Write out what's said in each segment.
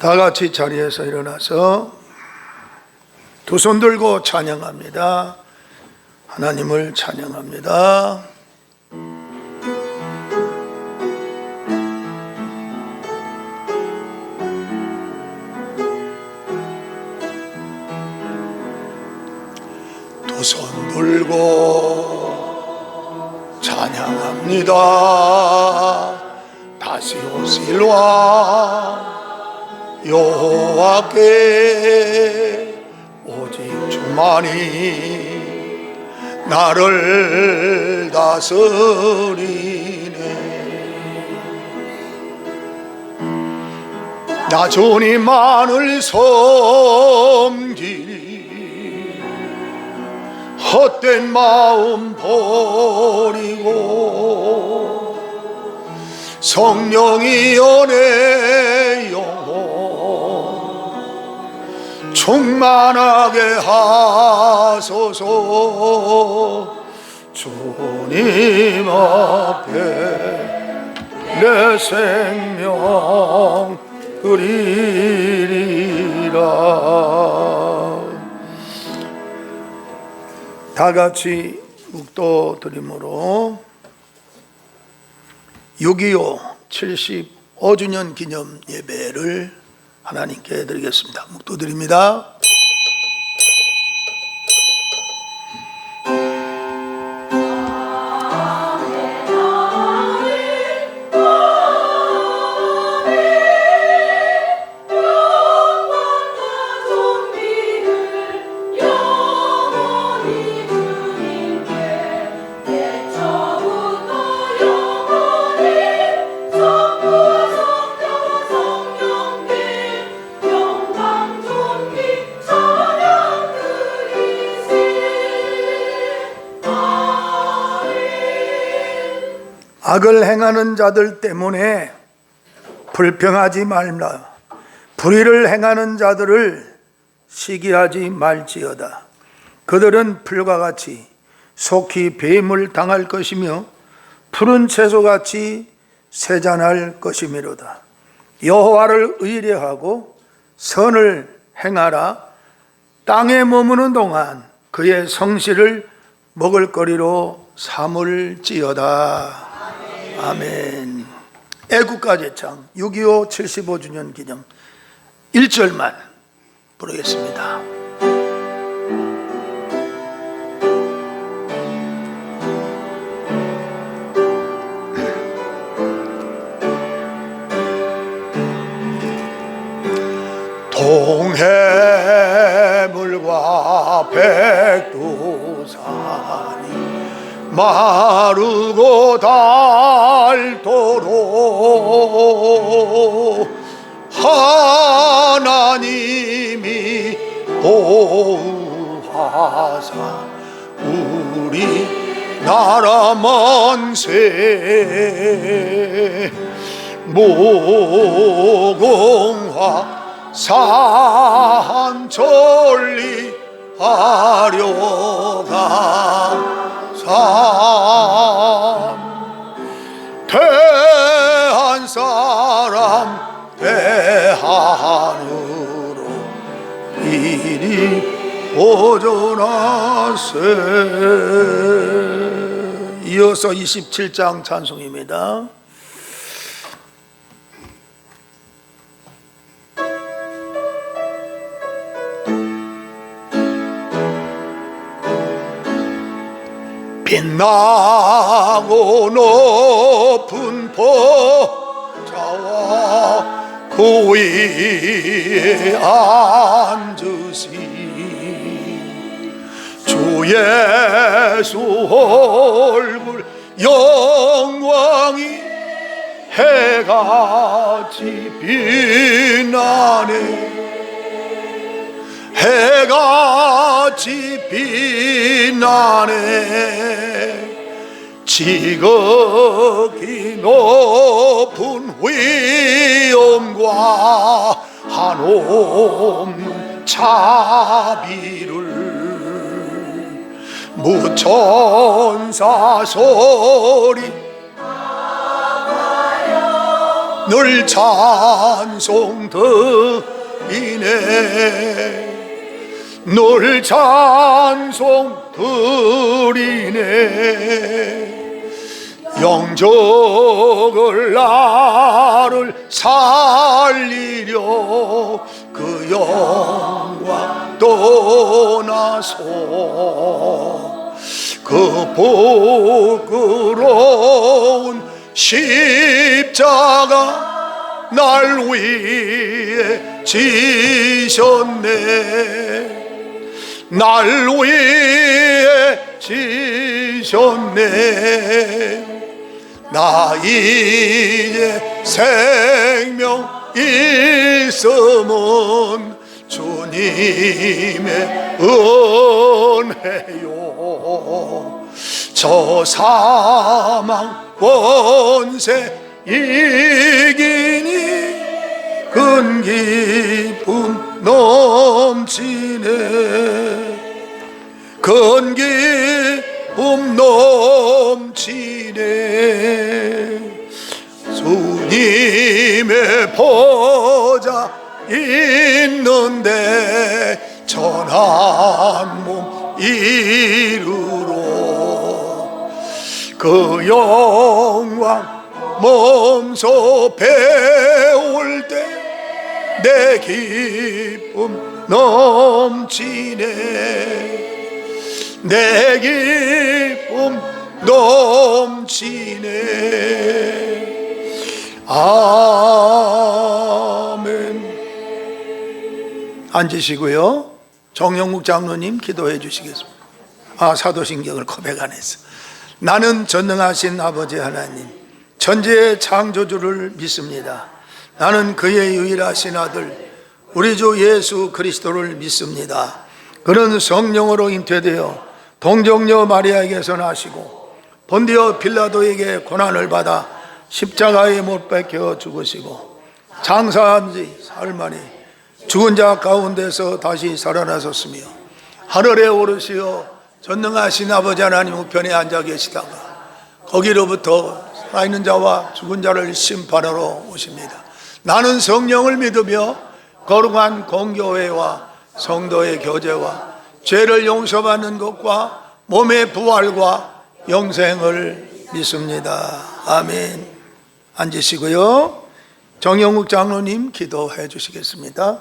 다 같이 자리에서 일어나서 두 손 들고 찬양합니다. 하나님을 찬양합니다. 두 손 들고 찬양합니다. 다시 오실 왕 여호와께 오직 주만이 나를 다스리네. 나 주님만을 섬기리 헛된 마음 버리고 성령이여 내 영혼 충만하게 하소서. 주님 앞에 내 생명 드리리라. 다 같이 묵도 드림으로 6.25 75주년 기념 예배를 하나님께 드리겠습니다. 묵도 드립니다. 악을 행하는 자들 때문에 불평하지 말라. 불의를 행하는 자들을 시기하지 말지어다. 그들은 풀과 같이 속히 뱀을 당할 것이며 푸른 채소같이 세잔할 것이미로다. 여호와를 의뢰하고 선을 행하라. 땅에 머무는 동안 그의 성실을 먹을거리로 삼을지어다. 아멘. 애국가 제창 6.25 75주년 기념 1절만 부르겠습니다. 동해물과 백두산이 마르고 닳도록 하나님이 보호하사 우리 나라 만세 모공화 산천리하려가 대한 사람 대한으로 이리 오전하세. 이어서 27장 찬송입니다. 빛나고 높은 보좌와 그 위에 앉으시 주 예수 얼굴 영광이 해같이 빛나네. 해같이 빛나네. 지극히 높은 위엄과 한없는 자비를 무천사 소리 늘 찬송 드리네 늘 찬송 드리네 영적을 나를 살리려 그 영광 떠나서 그 부끄러운 십자가 날 위해 지셨네 날 위해 지셨네 나 이제 생명 있음은 주님의 은혜요 저 사망 권세 이기니 큰 기쁨 넘치네 큰 기쁨 넘치네 주님의 보좌 있는데 전한 몸 이루러 그 영광 몸소 배울 때 내 기쁨 넘치네 내 기쁨 넘치네 아멘 앉으시고요 정영국 장로님 기도해 주시겠습니다 사도신경을 고백 안 했어 나는 전능하신 아버지 하나님 천지의 창조주를 믿습니다 나는 그의 유일하신 아들 우리 주 예수 그리스도를 믿습니다 그는 성령으로 잉태되어 동정녀 마리아에게서 나시고 본디오 빌라도에게 고난을 받아 십자가에 못 박혀 죽으시고 장사한 지 사흘 만에 죽은 자 가운데서 다시 살아나셨으며 하늘에 오르시어 전능하신 아버지 하나님 우편에 앉아 계시다가 거기로부터 살아있는 자와 죽은 자를 심판하러 오십니다 나는 성령을 믿으며 거룩한 공교회와 성도의 교제와 죄를 용서받는 것과 몸의 부활과 영생을 믿습니다 아멘 앉으시고요 정영욱 장로님 기도해 주시겠습니다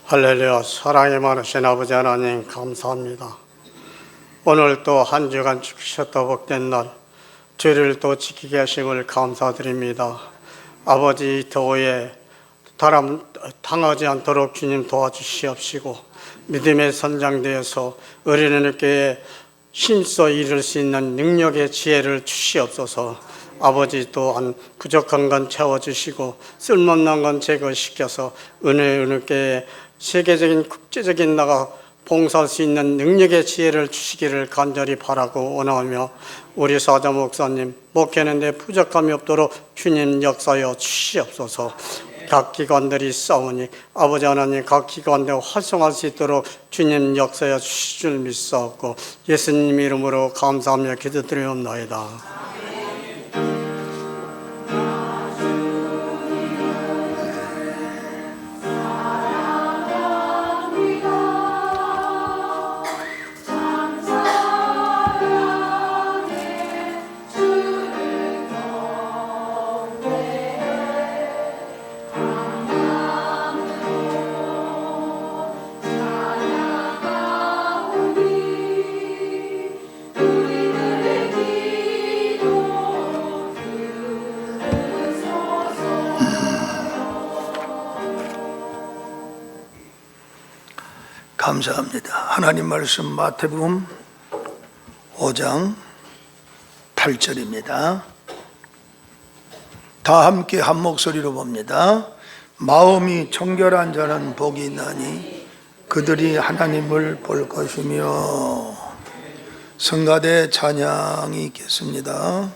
할렐루야. 사랑이 많으신 아버지 하나님 감사합니다. 오늘 또 한 주간 지키셨다 복된 날 주를 또 지키게 하심을 감사드립니다. 아버지 더위에 당하지 않도록 주님 도와주시옵시고 믿음의 선장되어서 어린이의 교회에 힘써 이룰 수 있는 능력의 지혜를 주시옵소서. 아버지 또한 부족한 건 채워주시고 쓸모없는 건 제거시켜서 은혜교회에 세계적인 국제적인 나가 봉사할 수 있는 능력의 지혜를 주시기를 간절히 바라고 원하며 우리 사자 목사님 목회하는데 부족함이 없도록 주님 역사여 주시옵소서. 각 기관들이 싸우니 아버지 하나님 각 기관들 활성화할 수 있도록 주님 역사여 주실 줄 믿사옵고 예수님 이름으로 감사하며 기도드리옵나이다. 감사합니다. 하나님 말씀 마태복음 5장 8절입니다. 다 함께 한 목소리로 봅니다. 마음이 청결한 자는 복이 있나니 그들이 하나님을 볼 것이며. 성가대 찬양이 있겠습니다.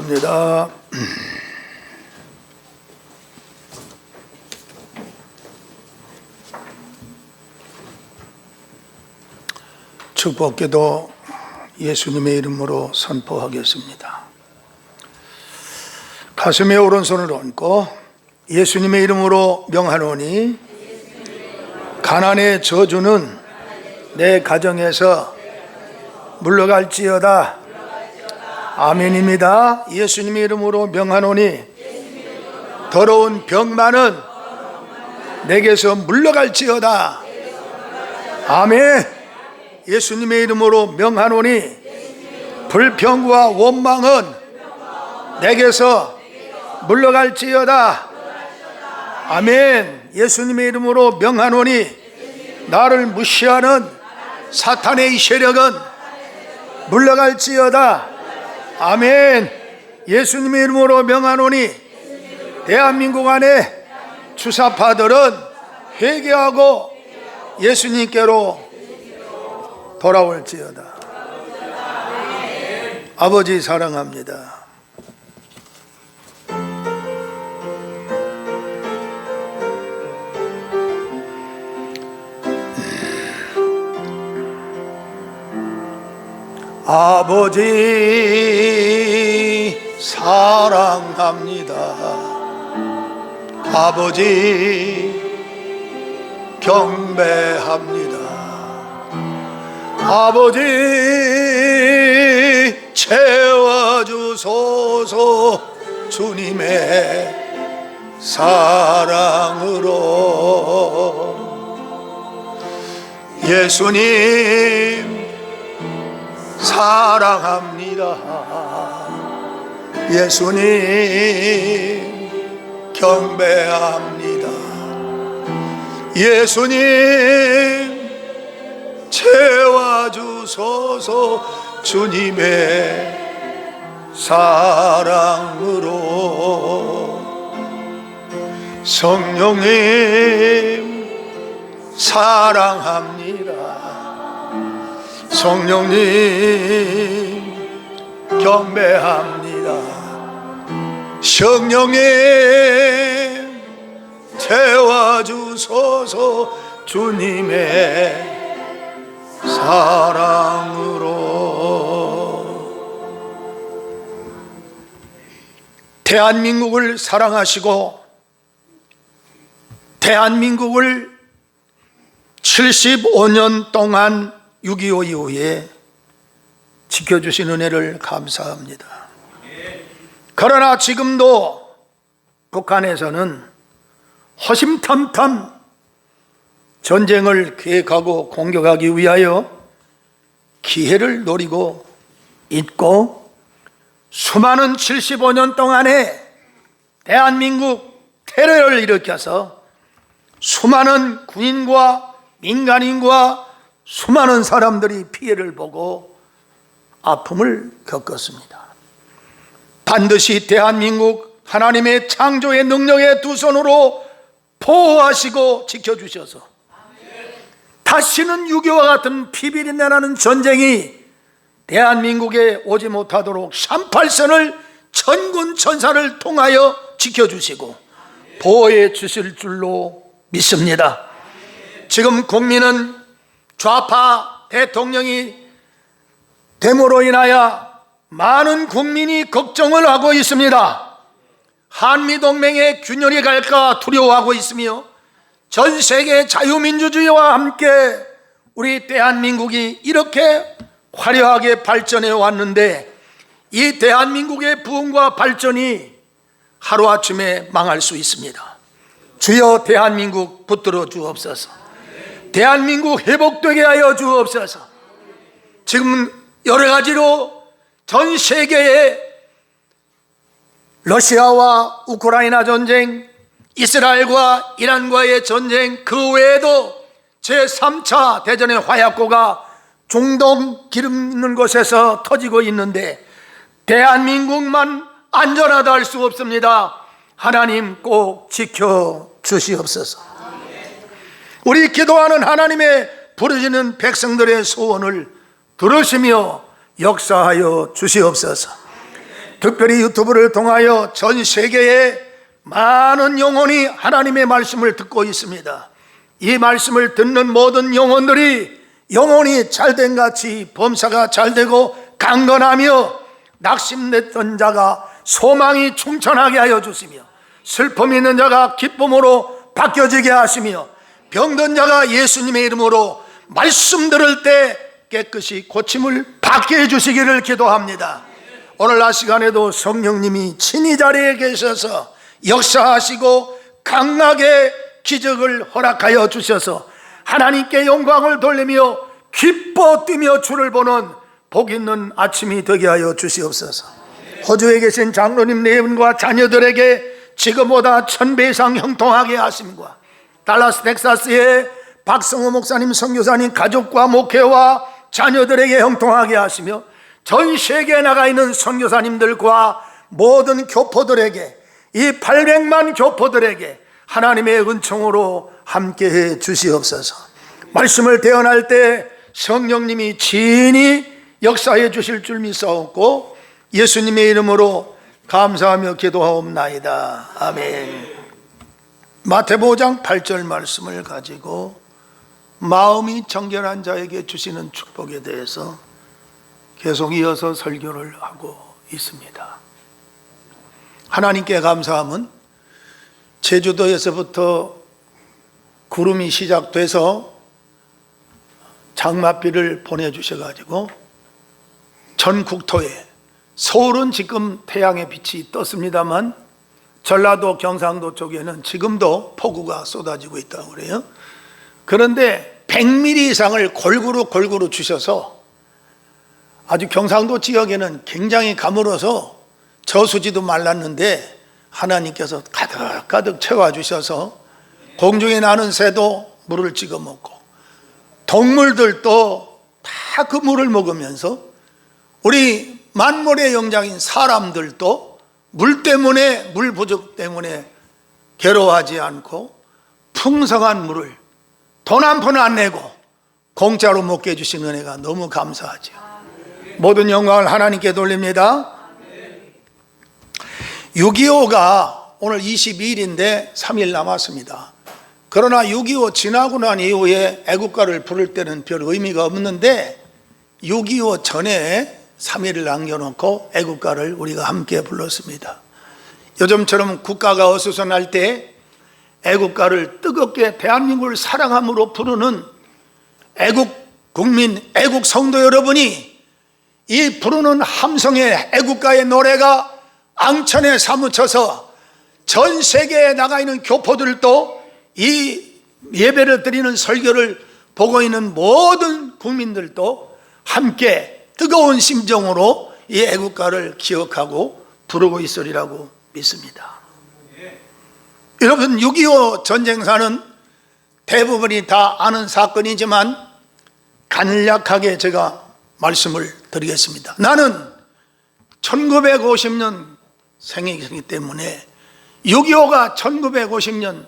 기도합니다. 축복기도 예수님의 이름으로 선포하겠습니다. 가슴에 오른손을 얹고 예수님의 이름으로 명하노니 가난의 저주는 내 가정에서 물러갈지어다. 아멘입니다. 예수님의 이름으로 명하노니 더러운 병만은 내게서 물러갈지어다. 아멘. 예수님의 이름으로 명하노니 불평과 원망은 내게서 물러갈지어다. 아멘. 예수님의 이름으로 명하노니 나를 무시하는 사탄의 세력은 물러갈지어다. 아멘. 예수님의 이름으로 명하노니 대한민국 안에 주사파들은 회개하고 예수님께로 돌아올지어다. 아버지 사랑합니다. 아버지 사랑합니다. 아버지 경배합니다. 아버지 채워주소서. 주님의 사랑으로. 예수님 사랑합니다. 예수님 경배합니다. 예수님 채워주소서. 주님의 사랑으로. 성령님 사랑합니다. 성령님 경배합니다. 성령님 채워주소서. 주님의 사랑으로. 대한민국을 사랑하시고 대한민국을 75년 동안 6.25 이후에 지켜주신 은혜를 감사합니다. 그러나 지금도 북한에서는 허심탄탄 전쟁을 계획하고 공격하기 위하여 기회를 노리고 있고, 수많은 75년 동안에 대한민국 테러를 일으켜서 수많은 군인과 민간인과 수많은 사람들이 피해를 보고 아픔을 겪었습니다. 반드시 대한민국 하나님의 창조의 능력의 두 손으로 보호하시고 지켜주셔서 다시는 6.25와 같은 피비린내 나는 전쟁이 대한민국에 오지 못하도록 38선을 천군 천사를 통하여 지켜주시고 보호해 주실 줄로 믿습니다. 지금 국민은 좌파 대통령이 됨으로 인하여 많은 국민이 걱정을 하고 있습니다. 한미동맹에 균열이 갈까 두려워하고 있으며 전 세계 자유민주주의와 함께 우리 대한민국이 이렇게 화려하게 발전해 왔는데 이 대한민국의 부흥과 발전이 하루아침에 망할 수 있습니다. 주여 대한민국 붙들어 주옵소서. 대한민국 회복되게 하여 주옵소서. 지금 여러 가지로 전 세계에 러시아와 우크라이나 전쟁, 이스라엘과 이란과의 전쟁, 그 외에도 제3차 대전의 화약고가 중동 기름 있는 곳에서 터지고 있는데 대한민국만 안전하다 할 수 없습니다. 하나님 꼭 지켜주시옵소서. 우리 기도하는 하나님의 부르짖는 백성들의 소원을 들으시며 역사하여 주시옵소서. 특별히 유튜브를 통하여 전 세계에 많은 영혼이 하나님의 말씀을 듣고 있습니다. 이 말씀을 듣는 모든 영혼들이 영혼이 잘된 같이 범사가 잘되고 강건하며 낙심됐던 자가 소망이 충천하게 하여 주시며, 슬픔 있는 자가 기쁨으로 바뀌어지게 하시며, 병든 자가 예수님의 이름으로 말씀 들을 때 깨끗이 고침을 받게 해주시기를 기도합니다. 오늘 낮 시간에도 성령님이 친히 자리에 계셔서 역사하시고 강하게 기적을 허락하여 주셔서 하나님께 영광을 돌리며 기뻐 뛰며 주를 보는 복 있는 아침이 되게 하여 주시옵소서. 호주에 계신 장로님 네 분과 자녀들에게 지금보다 1000배 이상 형통하게 하심과, 달라스 텍사스의 박성호 목사님 선교사님 가족과 목회와 자녀들에게 형통하게 하시며, 전 세계에 나가 있는 선교사님들과 모든 교포들에게, 이 800만 교포들에게 하나님의 은총으로 함께해 주시옵소서. 말씀을 대언할 때 성령님이 친히 역사해 주실 줄 믿사옵고 예수님의 이름으로 감사하며 기도하옵나이다. 아멘. 마태복음 5장 8절 말씀을 가지고 마음이 정결한 자에게 주시는 축복에 대해서 계속 이어서 설교를 하고 있습니다. 하나님께 감사함은 제주도에서부터 구름이 시작돼서 장맛비를 보내주셔가지고 전 국토에, 서울은 지금 태양의 빛이 떴습니다만 전라도 경상도 쪽에는 지금도 폭우가 쏟아지고 있다고 그래요. 그런데 100mm 이상을 골고루 주셔서 아주 경상도 지역에는 굉장히 가물어서 저수지도 말랐는데 하나님께서 가득 채워주셔서 공중에 나는 새도 물을 찍어 먹고 동물들도 다 그 물을 먹으면서 우리 만물의 영장인 사람들도 물 때문에, 물 부족 때문에 괴로워하지 않고 풍성한 물을 돈 한 푼 안 내고 공짜로 먹게 해주신 은혜가 너무 감사하죠. 모든 영광을 하나님께 돌립니다. 6.25가 오늘 22일인데 3일 남았습니다. 그러나 6.25 지나고 난 이후에 애국가를 부를 때는 별 의미가 없는데 6.25 전에 3일을 남겨놓고 애국가를 우리가 함께 불렀습니다. 요즘처럼 국가가 어수선할 때 애국가를 뜨겁게 대한민국을 사랑함으로 부르는 애국 국민, 애국 성도 여러분이 이 부르는 함성의 애국가의 노래가 앙천에 사무쳐서 전 세계에 나가 있는 교포들도 이 예배를 드리는 설교를 보고 있는 모든 국민들도 함께 뜨거운 심정으로 이 애국가를 기억하고 부르고 있으리라고 믿습니다. 여러분, 6.25 전쟁사는 대부분이 다 아는 사건이지만 간략하게 제가 말씀을 드리겠습니다. 나는 1950년 생이기 때문에 6.25가 1950년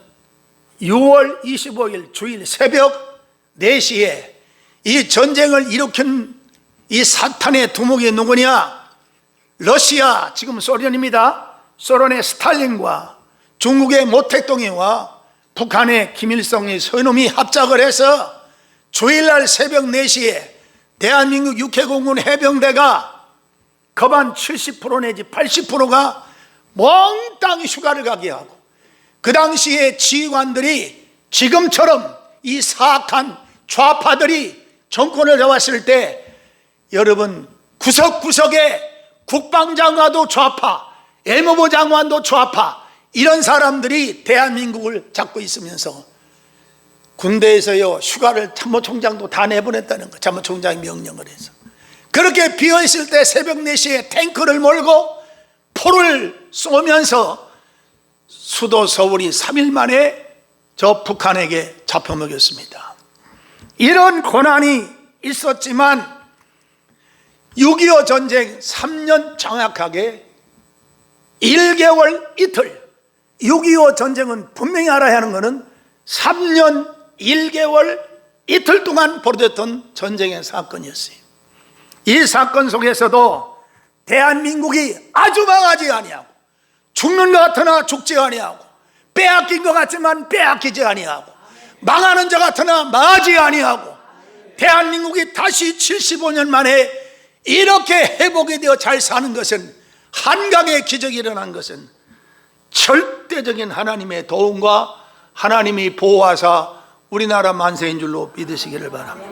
6월 25일 주일 새벽 4시에 이 전쟁을 일으킨 이 사탄의 두목이 누구냐? 러시아, 지금 소련입니다. 소련의 스탈린과 중국의 모택동이와 북한의 김일성의 소놈이 합작을 해서 주일날 새벽 4시에 대한민국 육해공군 해병대가 거반 70% 내지 80%가 몽땅 휴가를 가게 하고, 그 당시에 지휘관들이 지금처럼 이 사악한 좌파들이 정권을 잡았을 때 여러분, 구석구석에 국방장관도 좌파, 외무부 장관도 좌파, 이런 사람들이 대한민국을 잡고 있으면서 군대에서요 휴가를 참모총장도 다 내보냈다는 거, 참모총장이 명령을 해서. 그렇게 비어있을 때 새벽 4시에 탱크를 몰고 포를 쏘면서 수도 서울이 3일 만에 저 북한에게 잡혀먹였습니다. 이런 고난이 있었지만 6.25 전쟁 3년 정확하게 1개월 이틀, 6.25 전쟁은 분명히 알아야 하는 것은 3년 1개월 이틀 동안 벌어졌던 전쟁의 사건이었어요. 이 사건 속에서도 대한민국이 아주 망하지 아니하고, 죽는 것 같으나 죽지 아니하고, 빼앗긴 것 같지만 빼앗기지 아니하고, 망하는 자 같으나 망하지 아니하고, 대한민국이 다시 75년 만에 이렇게 회복이 되어 잘 사는 것은, 한강의 기적이 일어난 것은 절대적인 하나님의 도움과 하나님이 보호하사 우리나라 만세인 줄로 믿으시기를 바랍니다.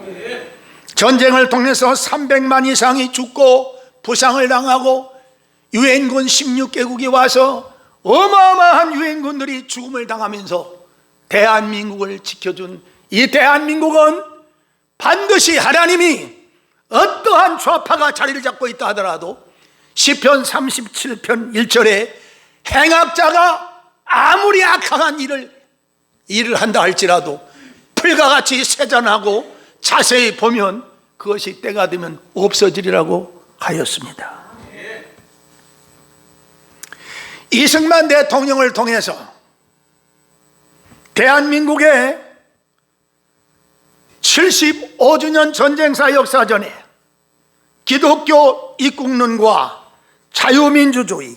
전쟁을 통해서 300만 이상이 죽고 부상을 당하고 유엔군 16개국이 와서 어마어마한 유엔군들이 죽음을 당하면서 대한민국을 지켜준 이 대한민국은 반드시 하나님이 어떠한 좌파가 자리를 잡고 있다 하더라도 시편 37편 1절에 행악자가 아무리 악한 일을 한다 할지라도 풀과 같이 세잔하고 자세히 보면 그것이 때가 되면 없어지리라고 하였습니다. 이승만 대통령을 통해서 대한민국의 75주년 전쟁사 역사전에 기독교 입국론과 자유민주주의,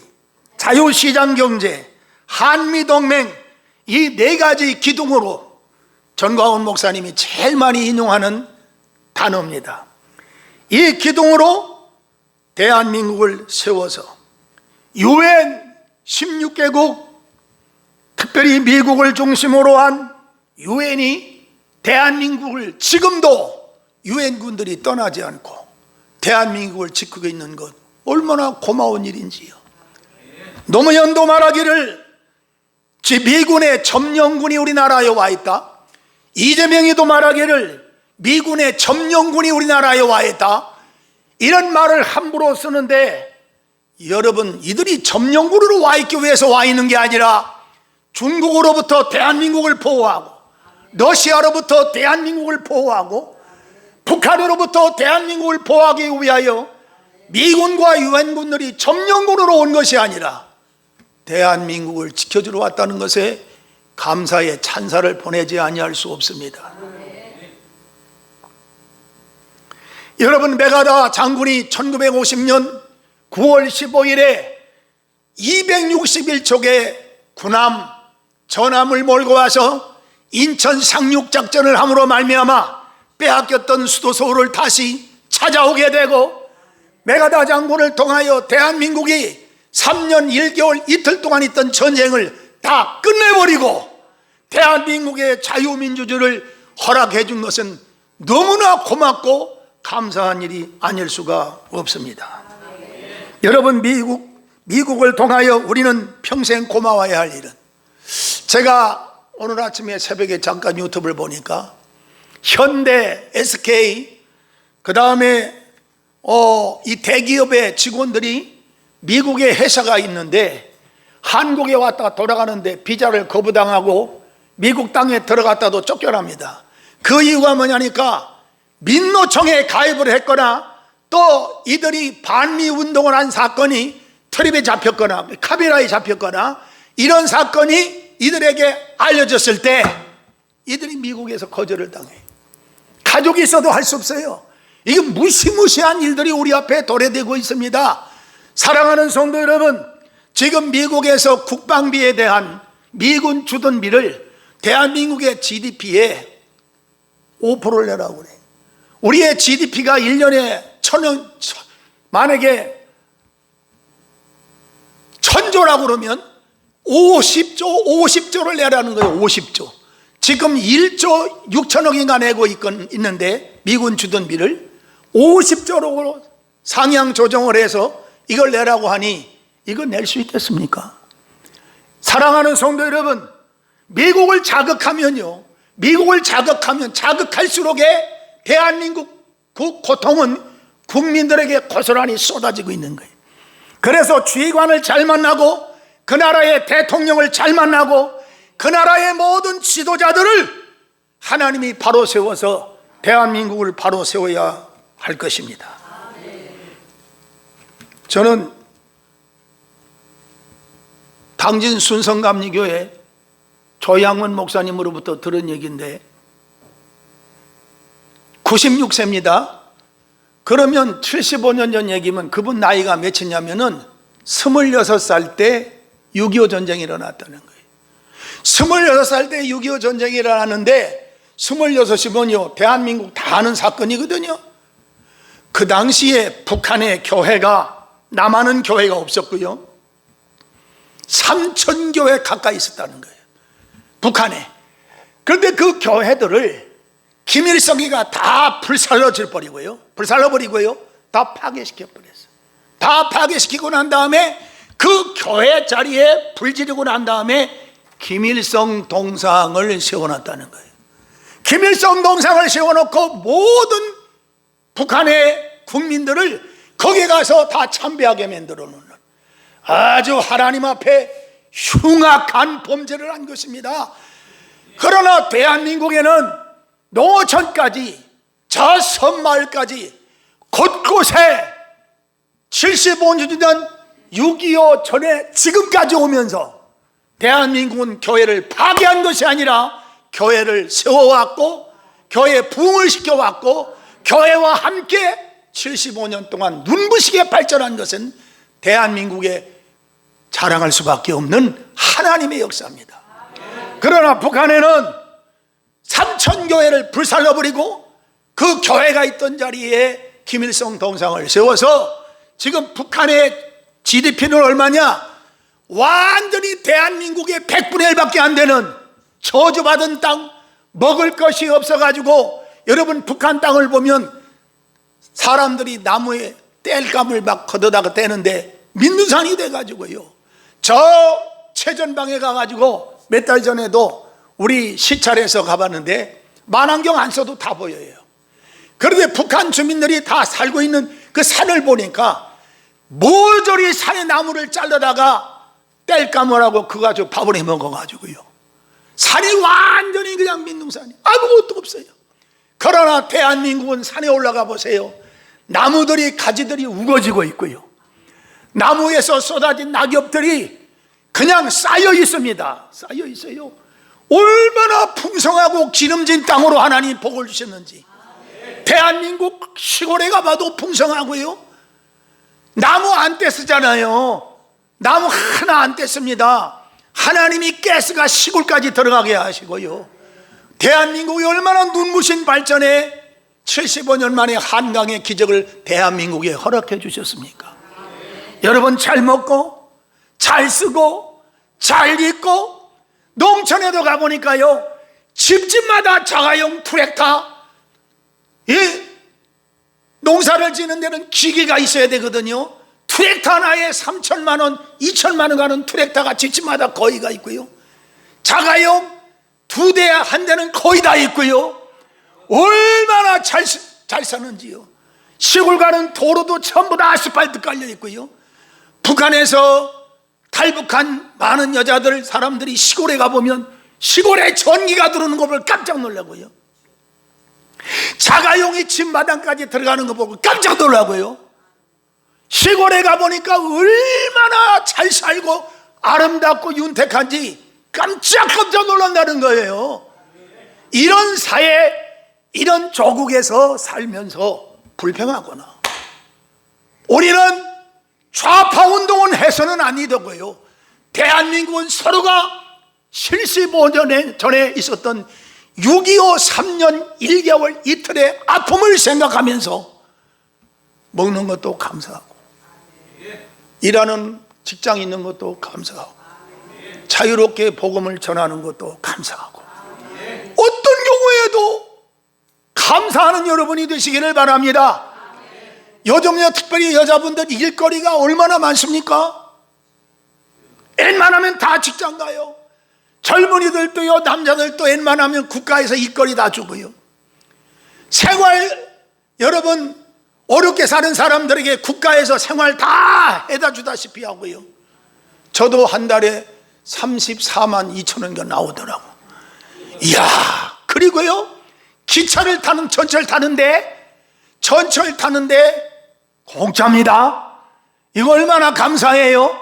자유시장경제, 한미동맹, 이 네 가지 기둥으로 전광훈 목사님이 제일 많이 인용하는 단어입니다. 이 기둥으로 대한민국을 세워서 유엔 16개국, 특별히 미국을 중심으로 한 유엔이 대한민국을, 지금도 유엔군들이 떠나지 않고 대한민국을 지키고 있는 것, 얼마나 고마운 일인지요. 노무현도 말하기를 미군의 점령군이 우리나라에 와 있다. 이재명이도 말하기를 미군의 점령군이 우리나라에 와 있다. 이런 말을 함부로 쓰는데, 여러분, 이들이 점령군으로 와 있기 위해서 와 있는 게 아니라 중국으로부터 대한민국을 보호하고, 러시아로부터 대한민국을 보호하고, 북한으로부터 대한민국을 보호하기 위하여 미군과 유엔군들이 점령군으로 온 것이 아니라 대한민국을 지켜주러 왔다는 것에 감사의 찬사를 보내지 아니할 수 없습니다. 여러분, 메가다 장군이 1950년 9월 15일에 261척의 군함, 전함을 몰고 와서 인천 상륙작전을 함으로 말미암아 빼앗겼던 수도 서울을 다시 찾아오게 되고, 메가다 장군을 통하여 대한민국이 3년 1개월 이틀 동안 있던 전쟁을 다 끝내버리고 대한민국의 자유민주주의를 허락해 준 것은 너무나 고맙고 감사한 일이 아닐 수가 없습니다. 여러분, 미국을 통하여 우리는 평생 고마워야 할 일은, 제가 오늘 아침에 새벽에 잠깐 유튜브를 보니까 현대, SK, 그 다음에 이 대기업의 직원들이 미국에 회사가 있는데 한국에 왔다 돌아가는데 비자를 거부당하고 미국 땅에 들어갔다도 쫓겨납니다. 그 이유가 뭐냐니까 민노총에 가입을 했거나 또 이들이 반미 운동을 한 사건이 트립에 잡혔거나 카비라에 잡혔거나 이런 사건이 이들에게 알려졌을 때 이들이 미국에서 거절을 당해요. 가족이 있어도 할 수 없어요. 이게 무시무시한 일들이 우리 앞에 도래되고 있습니다. 사랑하는 성도 여러분, 지금 미국에서 국방비에 대한 미군 주둔비를 대한민국의 GDP의 5%를 내라고 그래요. 우리의 GDP가 1년에 만약에 1000조라고 그러면 50조를 내라는 거예요. 50조. 지금 1조 6천억인가 내고 있는데 미군 주둔비를 50조로 상향 조정을 해서 이걸 내라고 하니 이거 낼 수 있겠습니까? 사랑하는 성도 여러분, 미국을 자극하면요, 미국을 자극할수록에 대한민국 고통은 국민들에게 고스란히 쏟아지고 있는 거예요. 그래서 주의관을 잘 만나고 그 나라의 대통령을 잘 만나고 그 나라의 모든 지도자들을 하나님이 바로 세워서 대한민국을 바로 세워야 할 것입니다. 저는 당진 순성감리교회 조양원 목사님으로부터 들은 얘기인데 96세입니다. 그러면 75년 전 얘기면 그분 나이가 몇이냐면은 26살 때 6.25 전쟁이 일어났다는 거예요. 26살 때 6.25 전쟁이 일어났는데 26이면요 대한민국 다 아는 사건이거든요. 그 당시에 북한의 교회가 남한은 교회가 없었고요 3,000교회 가까이 있었다는 거예요 북한에. 그런데 그 교회들을 김일성이가 다 불살라버리고요 다 파괴시켜버렸어요. 다 파괴시키고 난 다음에 그 교회 자리에 불 지르고 난 다음에 김일성 동상을 세워놨다는 거예요. 김일성 동상을 세워놓고 모든 북한의 국민들을 거기에 가서 다 참배하게 만들어 놓는 아주 하나님 앞에 흉악한 범죄를 한 것입니다. 그러나 대한민국에는 농어촌까지 저 섬마을까지 곳곳에 75년 6.25 전에 지금까지 오면서 대한민국은 교회를 파괴한 것이 아니라 교회를 세워왔고 교회에 부흥을 시켜왔고 교회와 함께 75년 동안 눈부시게 발전한 것은 대한민국의 자랑할 수밖에 없는 하나님의 역사입니다. 그러나 북한에는 3,000교회를 불살라버리고 그 교회가 있던 자리에 김일성 동상을 세워서 지금 북한의 GDP는 얼마냐? 완전히 대한민국의 100분의 1밖에 안 되는 저주받은 땅, 먹을 것이 없어가지고 여러분 북한 땅을 보면 사람들이 나무에 땔감을 막 걷어다가 떼는데 민두산이 돼가지고요 저 최전방에 가가지고 몇 달 전에도 우리 시찰에서 가봤는데 만안경 안 써도 다 보여요. 그런데 북한 주민들이 다 살고 있는 그 산을 보니까 모조리 산의 나무를 잘라다가 땔감을 하고 그거 가지고 밥을 해 먹어가지고요 산이 완전히 그냥 민둥산이 아무것도 없어요. 그러나 대한민국은 산에 올라가 보세요. 나무들이 가지들이 우거지고 있고요 나무에서 쏟아진 낙엽들이 그냥 쌓여 있습니다. 쌓여 있어요. 얼마나 풍성하고 기름진 땅으로 하나님 복을 주셨는지. 대한민국 시골에 가봐도 풍성하고요 나무 안 떼쓰잖아요. 나무 하나 안 떼씁니다. 하나님이 가스가 시골까지 들어가게 하시고요 대한민국이 얼마나 눈부신 발전에 75년 만에 한강의 기적을 대한민국에 허락해 주셨습니까? 여러분 잘 먹고 잘 쓰고 잘 입고 농촌에도 가보니까요 집집마다 자가용 트랙터 농사를 지는 데는 기계가 있어야 되거든요. 트랙터 하나에 3천만 원 2천만 원 가는 트랙터가 집집마다 거의 가 있고요 자가용 2대 한 대는 거의 다 있고요 얼마나 잘 사는지요. 시골 가는 도로도 전부 다 아스팔트 깔려 있고요 북한에서 탈북한 많은 여자들 사람들이 시골에 가보면 시골에 전기가 들어오는 거 보고 깜짝 놀라고요 자가용이 집마당까지 들어가는 거 보고 깜짝 놀라고요 시골에 가보니까 얼마나 잘 살고 아름답고 윤택한지 깜짝 놀란다는 거예요. 이런 사회 이런 조국에서 살면서 불평하거나 우리는 좌파 운동은 해서는 아니더고요 대한민국은 서로가 75년 전에 있었던 6.25 3년 1개월 이틀의 아픔을 생각하면서 먹는 것도 감사하고 일하는 직장 있는 것도 감사하고 자유롭게 복음을 전하는 것도 감사하고 어떤 경우에도 감사하는 여러분이 되시기를 바랍니다. 요즘에 특별히 여자분들 일거리가 얼마나 많습니까? 웬만하면 다 직장 가요. 젊은이들도요 남자들도 웬만하면 국가에서 일거리 다 주고요 생활 여러분 어렵게 사는 사람들에게 국가에서 생활 다 해다 주다시피 하고요 저도 한 달에 34만 2천 원가 나오더라고. 이야 그리고요 기차를 타는 전철 타는데 공짜입니다. 이거 얼마나 감사해요.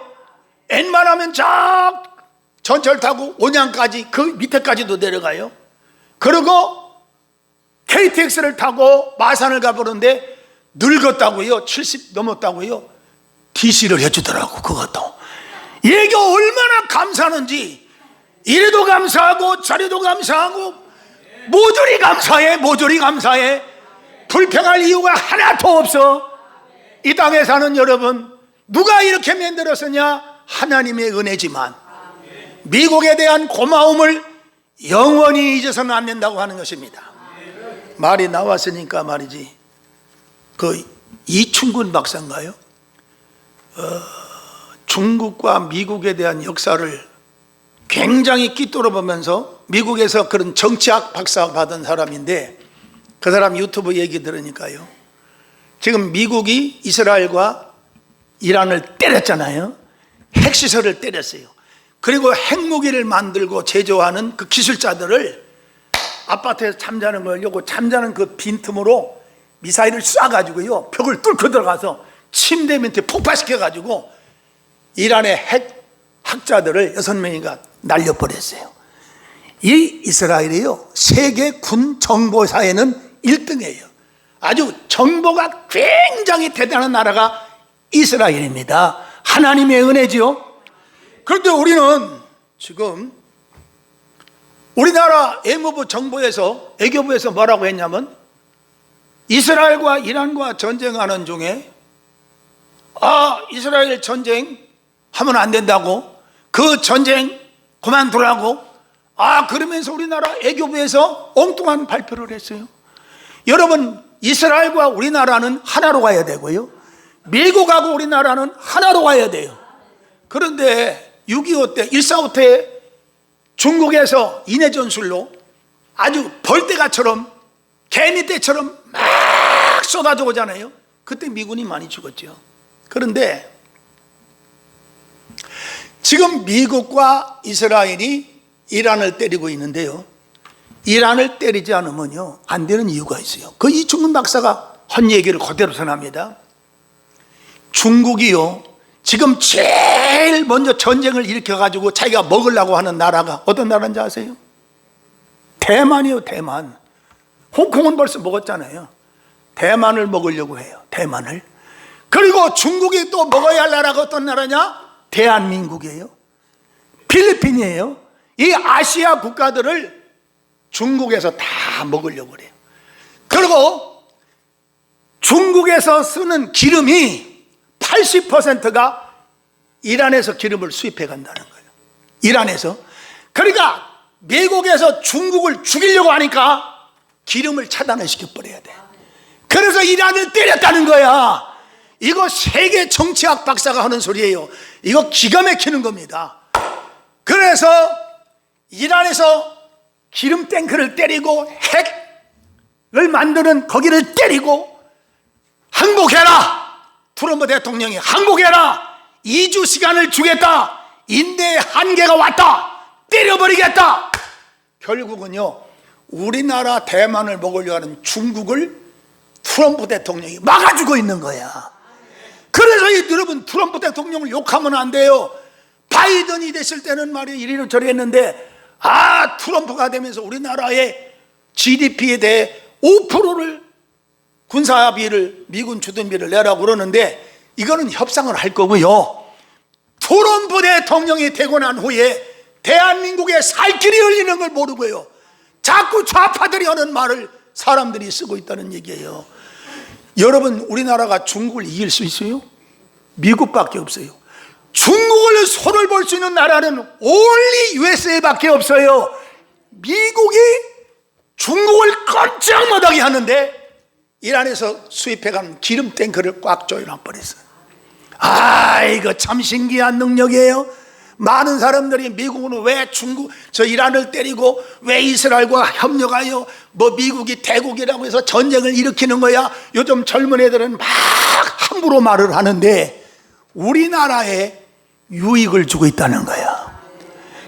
웬만하면 저 전철 타고 온양까지 그 밑에까지도 내려가요. 그리고 KTX를 타고 마산을 가보는데 늙었다고요, 70 넘었다고요, DC를 해주더라고. 그것도 이게 얼마나 감사하는지. 이래도 감사하고 저래도 감사하고 모조리 감사해. 모조리 감사해. 불평할 이유가 하나도 없어. 이 땅에 사는 여러분, 누가 이렇게 만들었으냐? 하나님의 은혜지만 미국에 대한 고마움을 영원히 잊어서는 안 된다고 하는 것입니다. 말이 나왔으니까 말이지, 그 이충근 박사인가요? 중국과 미국에 대한 역사를 굉장히 끼뚫어 보면서, 미국에서 그런 정치학 박사 받은 사람인데, 그 사람 유튜브 얘기 들으니까요, 지금 미국이 이스라엘과 이란을 때렸잖아요. 핵시설을 때렸어요. 그리고 핵무기를 만들고 제조하는 그 기술자들을 아파트에서 잠자는 걸, 요거 잠자는 그 빈틈으로 미사일을 쏴가지고요, 벽을 뚫고 들어가서 침대 밑에 폭파시켜가지고 이란의 핵 학자들을 6명이가 날려버렸어요. 이 이스라엘이요, 세계 군 정보사에는 1등이에요. 아주 정보가 굉장히 대단한 나라가 이스라엘입니다. 하나님의 은혜지요. 그런데 우리는 지금 우리나라 외무부 정부에서, 외교부에서 뭐라고 했냐면, 이스라엘과 이란과 전쟁하는 중에 이스라엘 전쟁 하면 안 된다고, 그 전쟁 그만두라고, 그러면서 우리나라 외교부에서 엉뚱한 발표를 했어요. 여러분, 이스라엘과 우리나라는 하나로 가야 되고요, 미국하고 우리나라는 하나로 가야 돼요. 그런데 6.25 때, 1.45 때 중국에서 인해 전술로 아주 벌떼가처럼, 개미떼처럼 막 쏟아져 오잖아요. 그때 미군이 많이 죽었죠. 그런데 지금 미국과 이스라엘이 이란을 때리고 있는데요, 이란을 때리지 않으면요 안 되는 이유가 있어요. 그 이충근 박사가 한 얘기를 그대로 전합니다. 중국이요, 지금 제일 먼저 전쟁을 일으켜가지고 자기가 먹으려고 하는 나라가 어떤 나라인지 아세요? 대만이요. 대만. 홍콩은 벌써 먹었잖아요. 대만을 먹으려고 해요. 대만을. 그리고 중국이 또 먹어야 할 나라가 어떤 나라냐? 대한민국이에요. 필리핀이에요. 이 아시아 국가들을 중국에서 다 먹으려고 그래요. 그리고 중국에서 쓰는 기름이 80%가 이란에서 기름을 수입해 간다는 거예요. 이란에서. 그러니까 미국에서 중국을 죽이려고 하니까 기름을 차단을 시켜버려야 돼. 그래서 이란을 때렸다는 거야. 이거 세계 정치학 박사가 하는 소리예요. 이거 기가 막히는 겁니다. 그래서 이란에서 기름 탱크를 때리고 핵을 만드는 거기를 때리고, 항복해라! 트럼프 대통령이 항복해라! 2주 시간을 주겠다! 인내의 한계가 왔다! 때려버리겠다! 결국은요, 우리나라 대만을 먹으려고 하는 중국을 트럼프 대통령이 막아주고 있는 거야. 그래서 여러분, 트럼프 대통령을 욕하면 안 돼요. 바이든이 됐을 때는 말이야 이리로 저리 했는데, 트럼프가 되면서 우리나라의 GDP에 대해 5%를 군사비를, 미군 주둔비를 내라고 그러는데, 이거는 협상을 할 거고요, 트럼프 대통령이 되고 난 후에 대한민국에 살 길이 열리는 걸 모르고요, 자꾸 좌파들이 하는 말을 사람들이 쓰고 있다는 얘기예요. 여러분, 우리나라가 중국을 이길 수 있어요? 미국밖에 없어요. 중국을 손을 볼 수 있는 나라는 only USA밖에 없어요. 미국이 중국을 깜짝 못하게 하는데, 이란에서 수입해간 기름 탱크를 꽉 조여놔버렸어요. 이거 참 신기한 능력이에요. 많은 사람들이 미국은 왜 이란을 때리고 왜 이스라엘과 협력하여 미국이 대국이라고 해서 전쟁을 일으키는 거야. 요즘 젊은 애들은 막 함부로 말을 하는데, 우리나라에 유익을 주고 있다는 거야.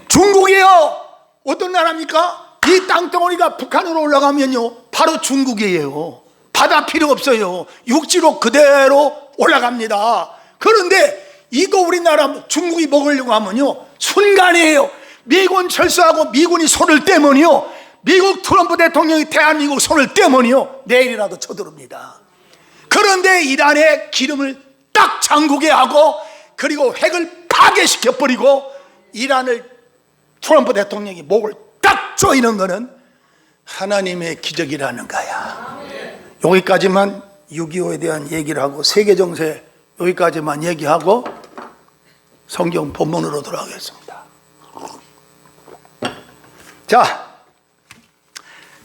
중국이요, 어떤 나라입니까? 이 땅덩어리가 북한으로 올라가면요 바로 중국이에요. 바다 필요 없어요. 육지로 그대로 올라갑니다. 그런데 이거 우리나라 중국이 먹으려고 하면요 순간이에요. 미군 철수하고 미군이 손을 떼면요, 미국 트럼프 대통령이 대한민국 손을 떼면요 내일이라도 쳐들어옵니다. 그런데 이란에 기름을 딱 잠그게 하고 그리고 핵을 파괴시켜버리고 이란을 트럼프 대통령이 목을 딱 조이는 것은 하나님의 기적이라는 거야. 여기까지만 6.25에 대한 얘기를 하고 세계 정세 여기까지만 얘기하고 성경 본문으로 돌아가겠습니다. 자,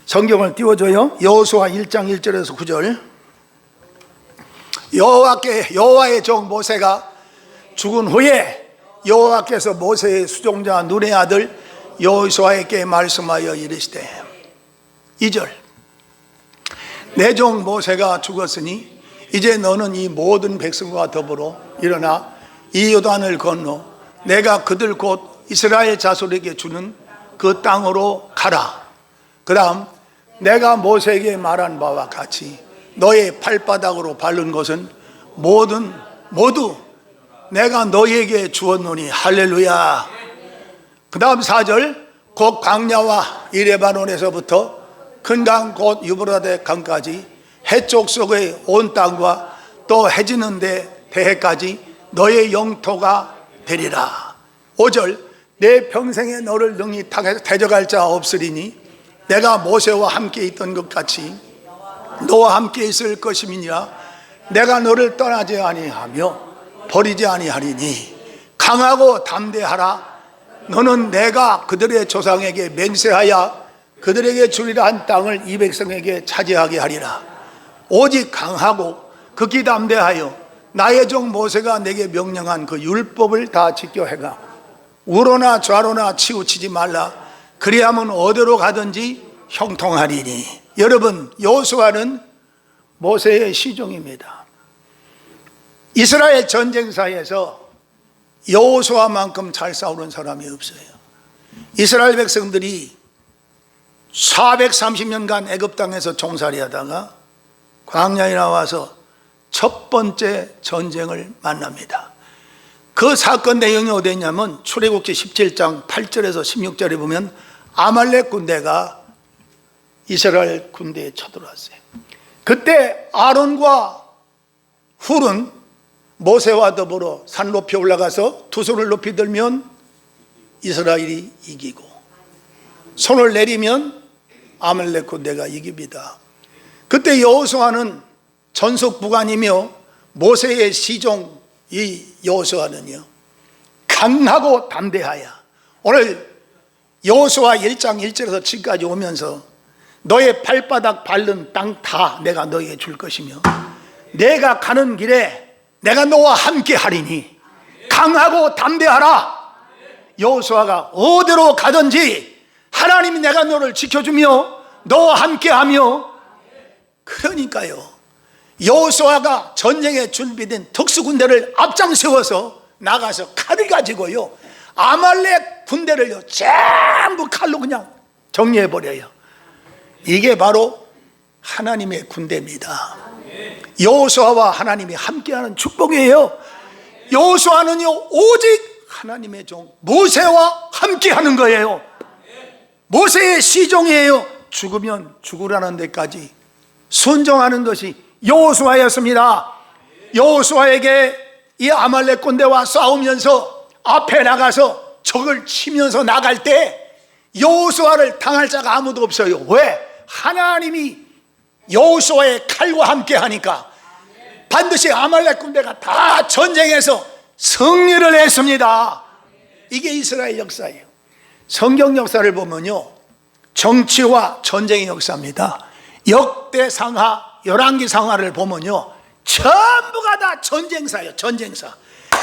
성경을 띄워줘요. 여호수아 1장 1절에서 9절. 여호와의 종 모세가 죽은 후에 여호와께서 모세의 수종자 눈의 아들 여호수아에게 말씀하여 이르시되 2절 내 종 모세가 죽었으니 이제 너는 이 모든 백성과 더불어 일어나 이 요단을 건너 내가 그들 곧 이스라엘 자손에게 주는 그 땅으로 가라. 그 다음 내가 모세에게 말한 바와 같이 너의 발바닥으로 밟는 것은 모두 내가 너희에게 주었노니. 할렐루야. 그 다음 4절 곧 광야와 이 레바논에서부터 큰 강 곧 유브라데 강까지 해쪽 속의 온 땅과 또 해지는 데 대해까지 너의 영토가 되리라. 5절 내 평생에 너를 능히 대적할 자 없으리니 내가 모세와 함께 있던 것 같이 너와 함께 있을 것임이니라. 내가 너를 떠나지 아니하며 버리지 아니하리니 강하고 담대하라. 너는 내가 그들의 조상에게 맹세하여 그들에게 주리라 한 땅을 이 백성에게 차지하게 하리라. 오직 강하고 극히 담대하여 나의 종 모세가 내게 명령한 그 율법을 다 지켜 행하고 우로나 좌로나 치우치지 말라. 그리하면 어디로 가든지 형통하리니. 여러분, 여호수아는 모세의 시종입니다. 이스라엘 전쟁사에서 여호수아만큼 잘 싸우는 사람이 없어요. 이스라엘 백성들이 430년간 애굽 땅에서 종살이 하다가 광야에 나와서 첫 번째 전쟁을 만납니다. 그 사건 내용이 어디냐면 출애굽기 17장 8절에서 16절에 보면 아말렉 군대가 이스라엘 군대에 쳐들어왔어요. 그때 아론과 훌은 모세와 더불어 산 높이 올라가서 두 손을 높이 들면 이스라엘이 이기고 손을 내리면 아말렉 군대가 이깁니다. 그때 여호수아는 전속부관이며 모세의 시종 이 여호수아는요 강하고 담대하여 오늘 여호수아 1장 1절에서 7까지 오면서 너의 발바닥 밟는 땅 다 내가 너에게 줄 것이며 내가 가는 길에 내가 너와 함께 하리니 강하고 담대하라. 여호수아가 어디로 가든지 하나님이 내가 너를 지켜주며 너와 함께하며. 그러니까요 여호수아가 전쟁에 준비된 특수군대를 앞장세워서 나가서 칼을 가지고요 아말렉 군대를요 전부 칼로 그냥 정리해버려요. 이게 바로 하나님의 군대입니다. 여호수아와 하나님이 함께하는 축복이에요. 여호수아는요 오직 하나님의 종 모세와 함께하는 거예요. 모세의 시종이에요. 죽으면 죽으라는 데까지 순종하는 것이 여호수아였습니다. 여호수아에게 이 아말렉 군대와 싸우면서 앞에 나가서 적을 치면서 나갈 때 여호수아를 당할 자가 아무도 없어요. 왜? 하나님이 여호수아의 칼과 함께 하니까 반드시 아말렉 군대가 다 전쟁에서 승리를 했습니다. 이게 이스라엘 역사예요. 성경 역사를 보면요 정치와 전쟁의 역사입니다. 역대상하 열왕기상하를 보면요 전부가 다 전쟁사예요. 전쟁사.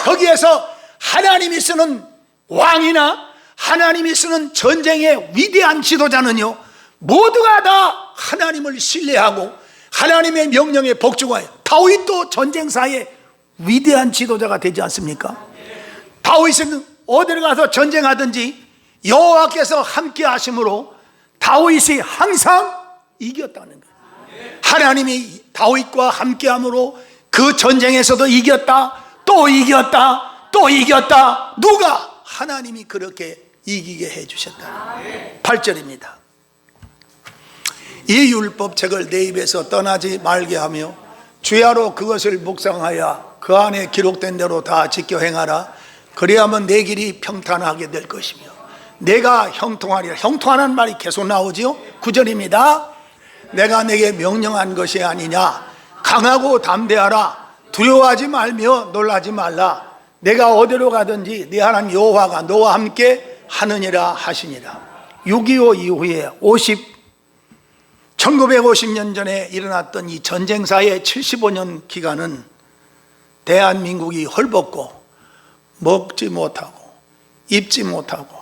거기에서 하나님이 쓰는 왕이나 하나님이 쓰는 전쟁의 위대한 지도자는요 모두가 다 하나님을 신뢰하고 하나님의 명령에 복종하여. 다윗도 전쟁사의 위대한 지도자가 되지 않습니까? 다윗은 어디를 가서 전쟁하든지 여호와께서 함께 하심으로 다윗이 항상 이겼다는 거예요. 하나님이 다윗과 함께함으로 그 전쟁에서도 이겼다, 또 이겼다, 또 이겼다. 누가? 하나님이 그렇게 이기게 해주셨다. 8절입니다. 이 율법책을 내 입에서 떠나지 말게 하며 주야로 그것을 묵상하여 그 안에 기록된 대로 다 지켜 행하라. 그래야만 내 길이 평탄하게 될 것이며 내가 형통하리라. 형통하는 말이 계속 나오지요. 9절입니다. 내가 내게 명령한 것이 아니냐. 강하고 담대하라. 두려워하지 말며 놀라지 말라. 내가 어디로 가든지 네 하나님 여호와가 너와 함께 하느니라 하시니라. 6.25 이후에 1950년 전에 일어났던 이 전쟁사의 75년 기간은 대한민국이 헐벗고 먹지 못하고 입지 못하고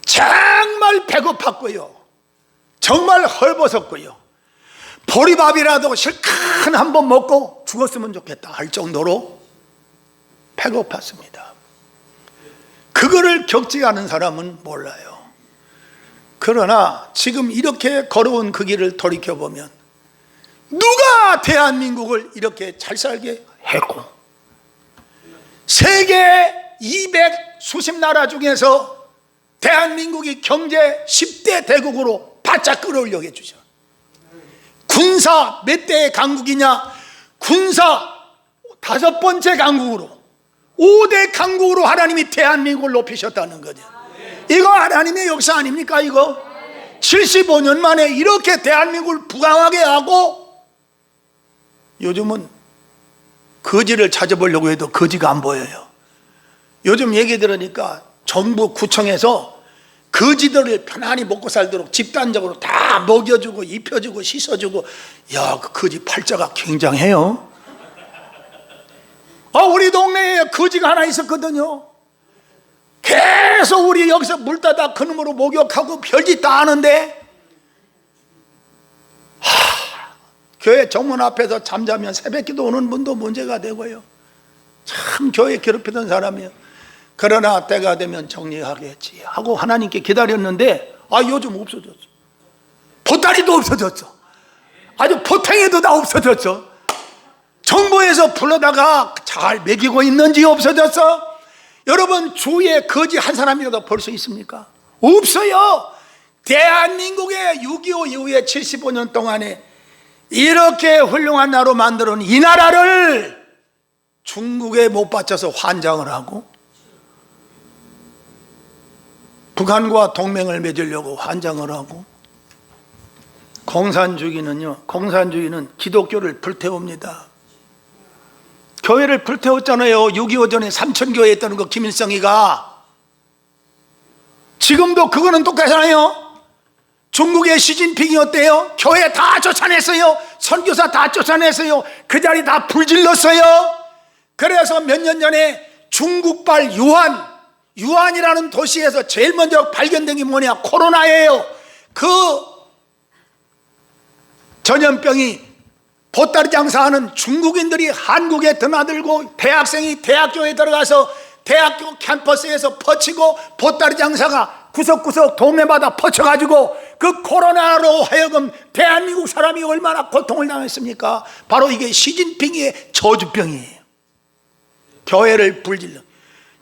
정말 배고팠고요, 정말 헐벗었고요, 보리밥이라도 실컷 한번 먹고 죽었으면 좋겠다 할 정도로 배고팠습니다. 그거를 겪지 않은 사람은 몰라요. 그러나 지금 이렇게 걸어온 그 길을 돌이켜보면 누가 대한민국을 이렇게 잘 살게 했고, 세계 200 수십 나라 중에서 대한민국이 경제 10대 대국으로 바짝 끌어올려 주죠. 군사 몇 대의 강국이냐? 군사 5번째 강국으로, 5대 강국으로 하나님이 대한민국을 높이셨다는 거죠. 이거 하나님의 역사 아닙니까? 이거 75년 만에 이렇게 대한민국을 부강하게 하고, 요즘은 거지를 찾아보려고 해도 거지가 안 보여요. 요즘 얘기 들으니까 정부 구청에서 거지들을 편안히 먹고 살도록 집단적으로 다 먹여주고 입혀주고 씻어주고, 야, 그 거지 팔자가 굉장해요. 우리 동네에 거지가 하나 있었거든요. 계속 우리 여기서 물 따다 그놈으로 목욕하고 별짓 다 하는데, 교회 정문 앞에서 잠자면 새벽기도 오는 분도 문제가 되고요. 참 교회 괴롭히던 사람이에요. 그러나 때가 되면 정리하겠지 하고 하나님께 기다렸는데, 요즘 없어졌어. 보따리도 없어졌어. 아주 보탱이도 다 없어졌어. 정부에서 불러다가 잘 먹이고 있는지 없어졌어. 여러분, 주위에 거지 한 사람이라도 볼 수 있습니까? 없어요. 대한민국의 6.25 이후에 75년 동안에 이렇게 훌륭한 나라로 만들어놓은 이 나라를 중국에 못 바쳐서 환장을 하고, 북한과 동맹을 맺으려고 환장을 하고, 공산주의는 기독교를 불태웁니다. 교회를 불태웠잖아요. 6.25 전에 삼천교회 했다는 거, 김일성이가. 지금도 그거는 똑같잖아요. 중국의 시진핑이 어때요? 교회 다 쫓아냈어요. 선교사 다 쫓아냈어요. 그 자리 다 불질렀어요. 그래서 몇 년 전에 중국발 유한이라는 도시에서 제일 먼저 발견된 게 뭐냐? 코로나예요. 그 전염병이 보따리 장사하는 중국인들이 한국에 드나들고, 대학생이 대학교에 들어가서 대학교 캠퍼스에서 퍼치고, 보따리 장사가 구석구석 동네마다 퍼쳐가지고, 그 코로나로 하여금 대한민국 사람이 얼마나 고통을 당했습니까? 바로 이게 시진핑의 저주병이에요. 교회를 불질러.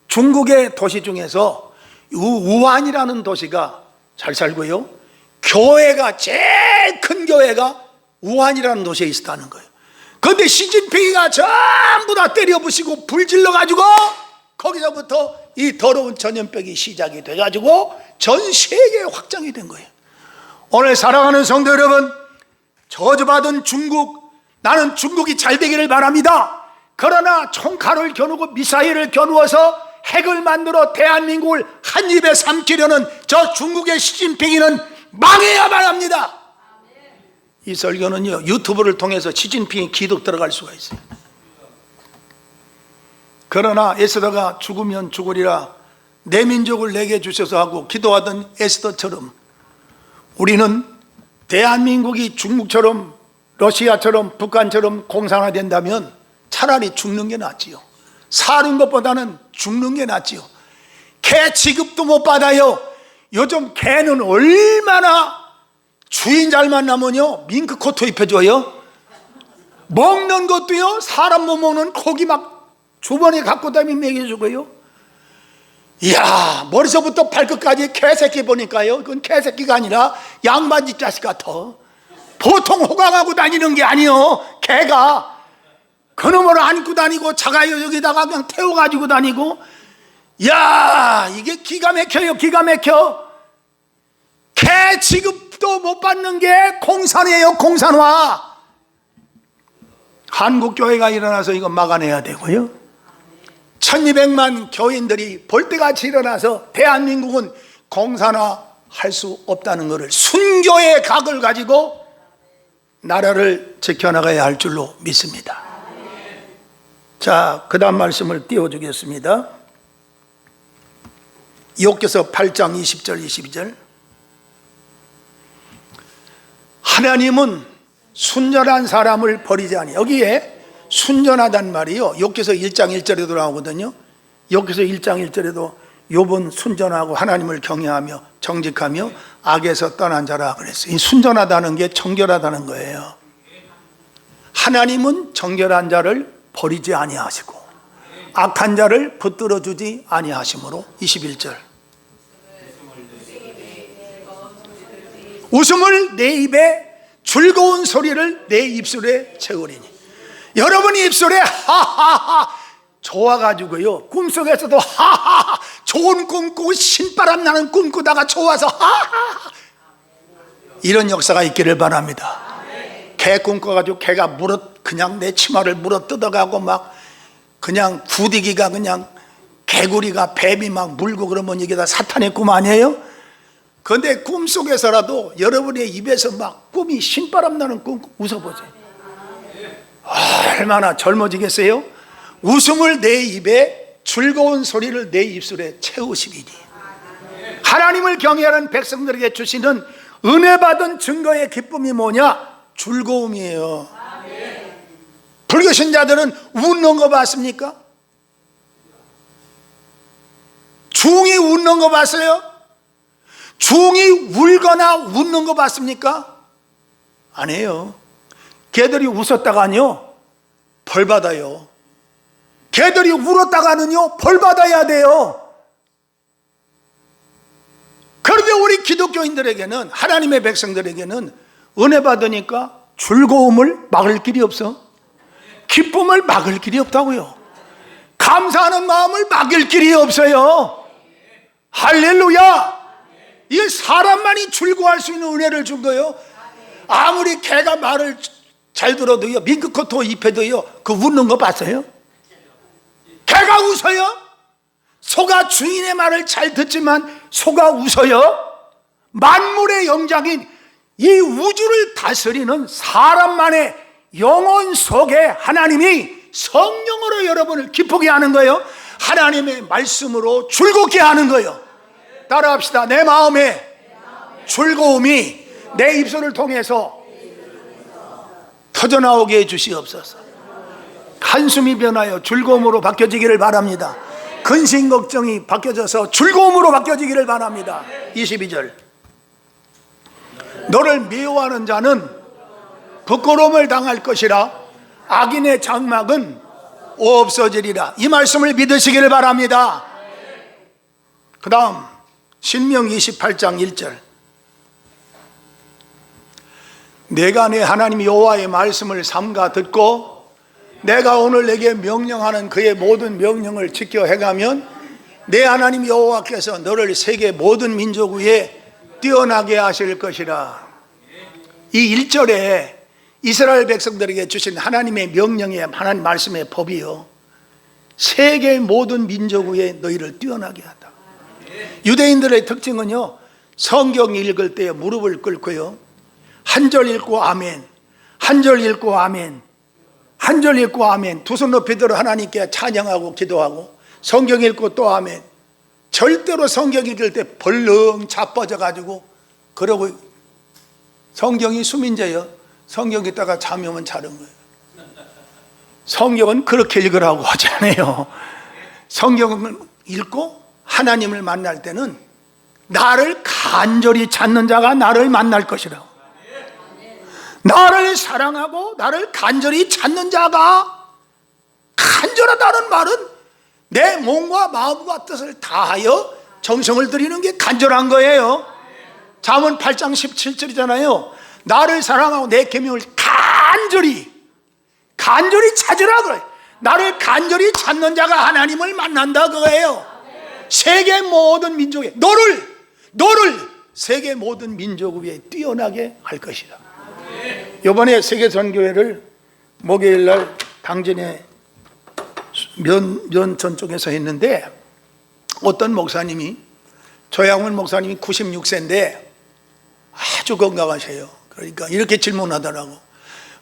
중국의 도시 중에서 우한이라는 도시가 잘 살고요, 교회가 제일 큰 교회가 우한이라는 도시에 있었다는 거예요. 그런데 시진핑이가 전부 다 때려 부시고 불질러가지고, 거기서부터 이 더러운 전염병이 시작이 돼가지고 전 세계에 확장이 된 거예요. 오늘 사랑하는 성도 여러분, 저주받은 중국, 나는 중국이 잘 되기를 바랍니다. 그러나 총칼을 겨누고 미사일을 겨누어서 핵을 만들어 대한민국을 한 입에 삼키려는 저 중국의 시진핑이는 망해야만 합니다. 이 설교는요, 유튜브를 통해서 시진핑이 기독 들어갈 수가 있어요. 그러나 에스더가 죽으면 죽으리라, 내 민족을 내게 주셔서 하고 기도하던 에스더처럼 우리는 대한민국이 중국처럼, 러시아처럼, 북한처럼 공산화된다면 차라리 죽는 게 낫지요. 사는 것보다는 죽는 게 낫지요. 개 취급도 못 받아요. 요즘 개는 얼마나 주인 잘 만나면요, 밍크 코트 입혀줘요. 먹는 것도요, 사람 못 먹는 고기 막 주머니에 갖고 다니면 먹여주고요. 이야, 머리서부터 발끝까지 개새끼 보니까요, 그건 개새끼가 아니라 양반집 자식 같아. 보통 호강하고 다니는 게 아니요. 개가 그놈을 안고 다니고 자가요 여기다가 그냥 태워가지고 다니고, 야, 이게 기가 막혀요. 기가 막혀. 개 취급도 못 받는 게 공산이에요. 공산화. 한국교회가 일어나서 이거 막아내야 되고요. 1200만 교인들이 볼때같이 일어나서 대한민국은 공산화 할 수 없다는 것을, 순교의 각을 가지고 나라를 지켜나가야 할 줄로 믿습니다. 자, 그 다음 말씀을 띄워주겠습니다. 욥기서 8장 20절 22절. 하나님은 순전한 사람을 버리지 아니. 여기에 순전하단 말이요, 욥기서 1장 1절에도 나오거든요. 욥기서 1장 1절에도 욥은 순전하고 하나님을 경외하며 정직하며 악에서 떠난 자라 그랬어요. 이 순전하다는 게 정결하다는 거예요. 하나님은 정결한 자를 버리지 아니하시고 악한 자를 붙들어 주지 아니하심으로. 21절. 웃음을 내 입에, 즐거운 소리를 내 입술에 채우리니. 여러분이 입술에 하하하 좋아가지고요, 꿈속에서도 하하하 좋은 꿈 꾸고 신바람 나는 꿈 꾸다가 좋아서 하하하, 이런 역사가 있기를 바랍니다. 개 꿈꿔가지고 개가 그냥 내 치마를 물어 뜯어가고 막 그냥 구디기가 그냥 개구리가 뱀이 막 물고 그러면 이게 다 사탄의 꿈 아니에요? 그런데 꿈속에서라도 여러분의 입에서 막 꿈이 신바람 나는 꿈 웃어보세요. 얼마나 젊어지겠어요? 웃음을 내 입에, 즐거운 소리를 내 입술에 채우시리니. 하나님을 경외하는 백성들에게 주시는 은혜 받은 증거의 기쁨이 뭐냐? 즐거움이에요. 불교 신자들은 웃는 거 봤습니까? 중이 웃는 거 봤어요? 중이 울거나 웃는 거 봤습니까? 아니에요. 개들이 웃었다가요 벌 받아요. 개들이 울었다가는요 벌 받아야 돼요. 그런데 우리 기독교인들에게는, 하나님의 백성들에게는 은혜 받으니까 즐거움을 막을 길이 없어. 기쁨을 막을 길이 없다고요. 감사하는 마음을 막을 길이 없어요. 할렐루야. 이게 사람만이 즐거워할 수 있는 은혜를 준 거예요. 아무리 개가 말을 잘 들어도요, 밍크코트 입혀도요, 그 웃는 거 봤어요? 개가 웃어요? 소가 주인의 말을 잘 듣지만 소가 웃어요? 만물의 영장인 이 우주를 다스리는 사람만의 영혼 속에 하나님이 성령으로 여러분을 기쁘게 하는 거예요. 하나님의 말씀으로 즐겁게 하는 거예요. 따라합시다. 내 마음에 즐거움이 내 입술을 통해서 터져나오게 해주시옵소서. 한숨이 변하여 즐거움으로 바뀌어지기를 바랍니다. 근심 걱정이 바뀌어져서 즐거움으로 바뀌어지기를 바랍니다. 22절. 너를 미워하는 자는 부끄러움을 당할 것이라 악인의 장막은 없어지리라. 이 말씀을 믿으시기를 바랍니다. 그 다음 신명 28장 1절. 내가 내 하나님 여호와의 말씀을 삼가 듣고 내가 오늘 내게 명령하는 그의 모든 명령을 지켜 행하면 내 하나님 여호와께서 너를 세계 모든 민족 위에 뛰어나게 하실 것이라. 이 1절에 이스라엘 백성들에게 주신 하나님의 명령의, 하나님 말씀의 법이요, 세계 모든 민족 위에 너희를 뛰어나게 한다. 유대인들의 특징은요, 성경 읽을 때 무릎을 꿇고요, 한 절 읽고 아멘, 한 절 읽고 아멘, 한 절 읽고 아멘, 두 손 높이 들어 하나님께 찬양하고 기도하고, 성경 읽고 또 아멘. 절대로 성경 읽을 때 벌렁 자빠져 가지고 그러고, 성경이 수민제요, 성경 읽다가 잠이 오면 자는 거예요. 성경은 그렇게 읽으라고 하지 않아요. 성경을 읽고 하나님을 만날 때는 나를 간절히 찾는 자가 나를 만날 것이라고. 나를 사랑하고 나를 간절히 찾는 자가, 간절하다는 말은 내 몸과 마음과 뜻을 다하여 정성을 들이는 게 간절한 거예요. 잠언 8장 17절이잖아요. 나를 사랑하고 내 계명을 간절히 찾으라 그래. 나를 간절히 찾는 자가 하나님을 만난다 그거예요. 세계 모든 민족에 너를 세계 모든 민족 위에 뛰어나게 할 것이다. 이번에 세계선교회를 목요일날 당전에 면전 쪽에서 했는데 어떤 목사님이, 조양훈 목사님이 96세인데 아주 건강하세요. 그러니까 이렇게 질문하더라고.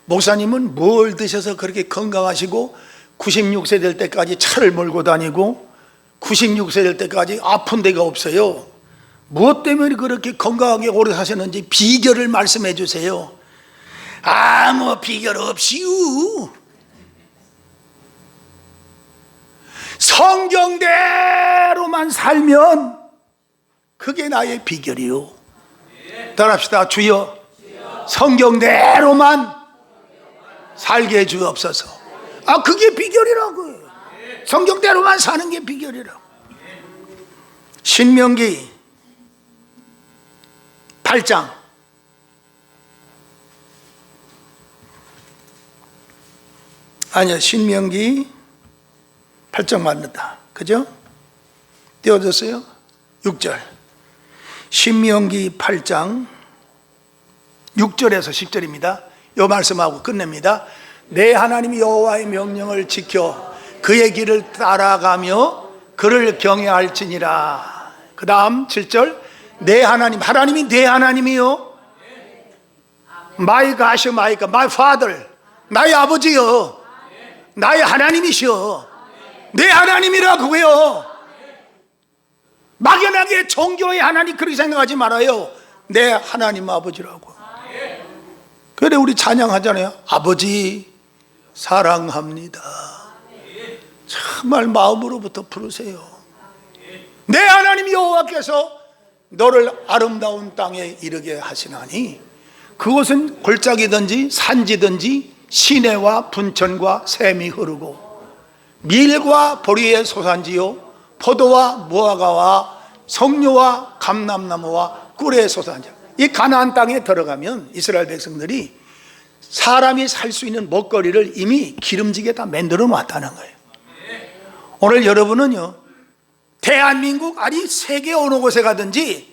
목사님은 뭘 드셔서 그렇게 건강하시고 96세 될 때까지 차를 몰고 다니고 96세 될 때까지 아픈 데가 없어요. 무엇 때문에 그렇게 건강하게 오래 사셨는지 비결을 말씀해 주세요. 아무 비결 없이요. 성경대로만 살면 그게 나의 비결이요. 따라합시다. 주여, 성경대로만 살게 해 주옵소서. 그게 비결이라고요. 성경대로만 사는 게 비결이라고. 신명기 8장 아니요, 신명기 8장 맞는다. 그죠? 띄워졌어요? 6절. 신명기 8장 6절에서 10절입니다. 이 말씀하고 끝냅니다. 내 하나님 여호와의 명령을 지켜 그의 길을 따라가며 그를 경외할지니라. 그 다음 7절. 내 하나님이 내 하나님이요. My God, my God, my Father. 나의 아버지요. 나의 하나님이시여. 내 하나님이라고요. 막연하게 종교의 하나님 그렇게 생각하지 말아요. 내 하나님 아버지라고. 그래 우리 찬양하잖아요. 아버지 사랑합니다. 정말 마음으로부터 부르세요. 내 하나님 여호와께서 너를 아름다운 땅에 이르게 하시나니 그곳은 골짜기든지 산지든지 시내와 분천과 샘이 흐르고 밀과 보리의 소산지요 포도와 무화과와 석류와 감람나무와 꿀의 소산지. 이 가나안 땅에 들어가면 이스라엘 백성들이 사람이 살 수 있는 먹거리를 이미 기름지게 다 만들어 놨다는 거예요. 오늘 여러분은요, 대한민국 아니 세계 어느 곳에 가든지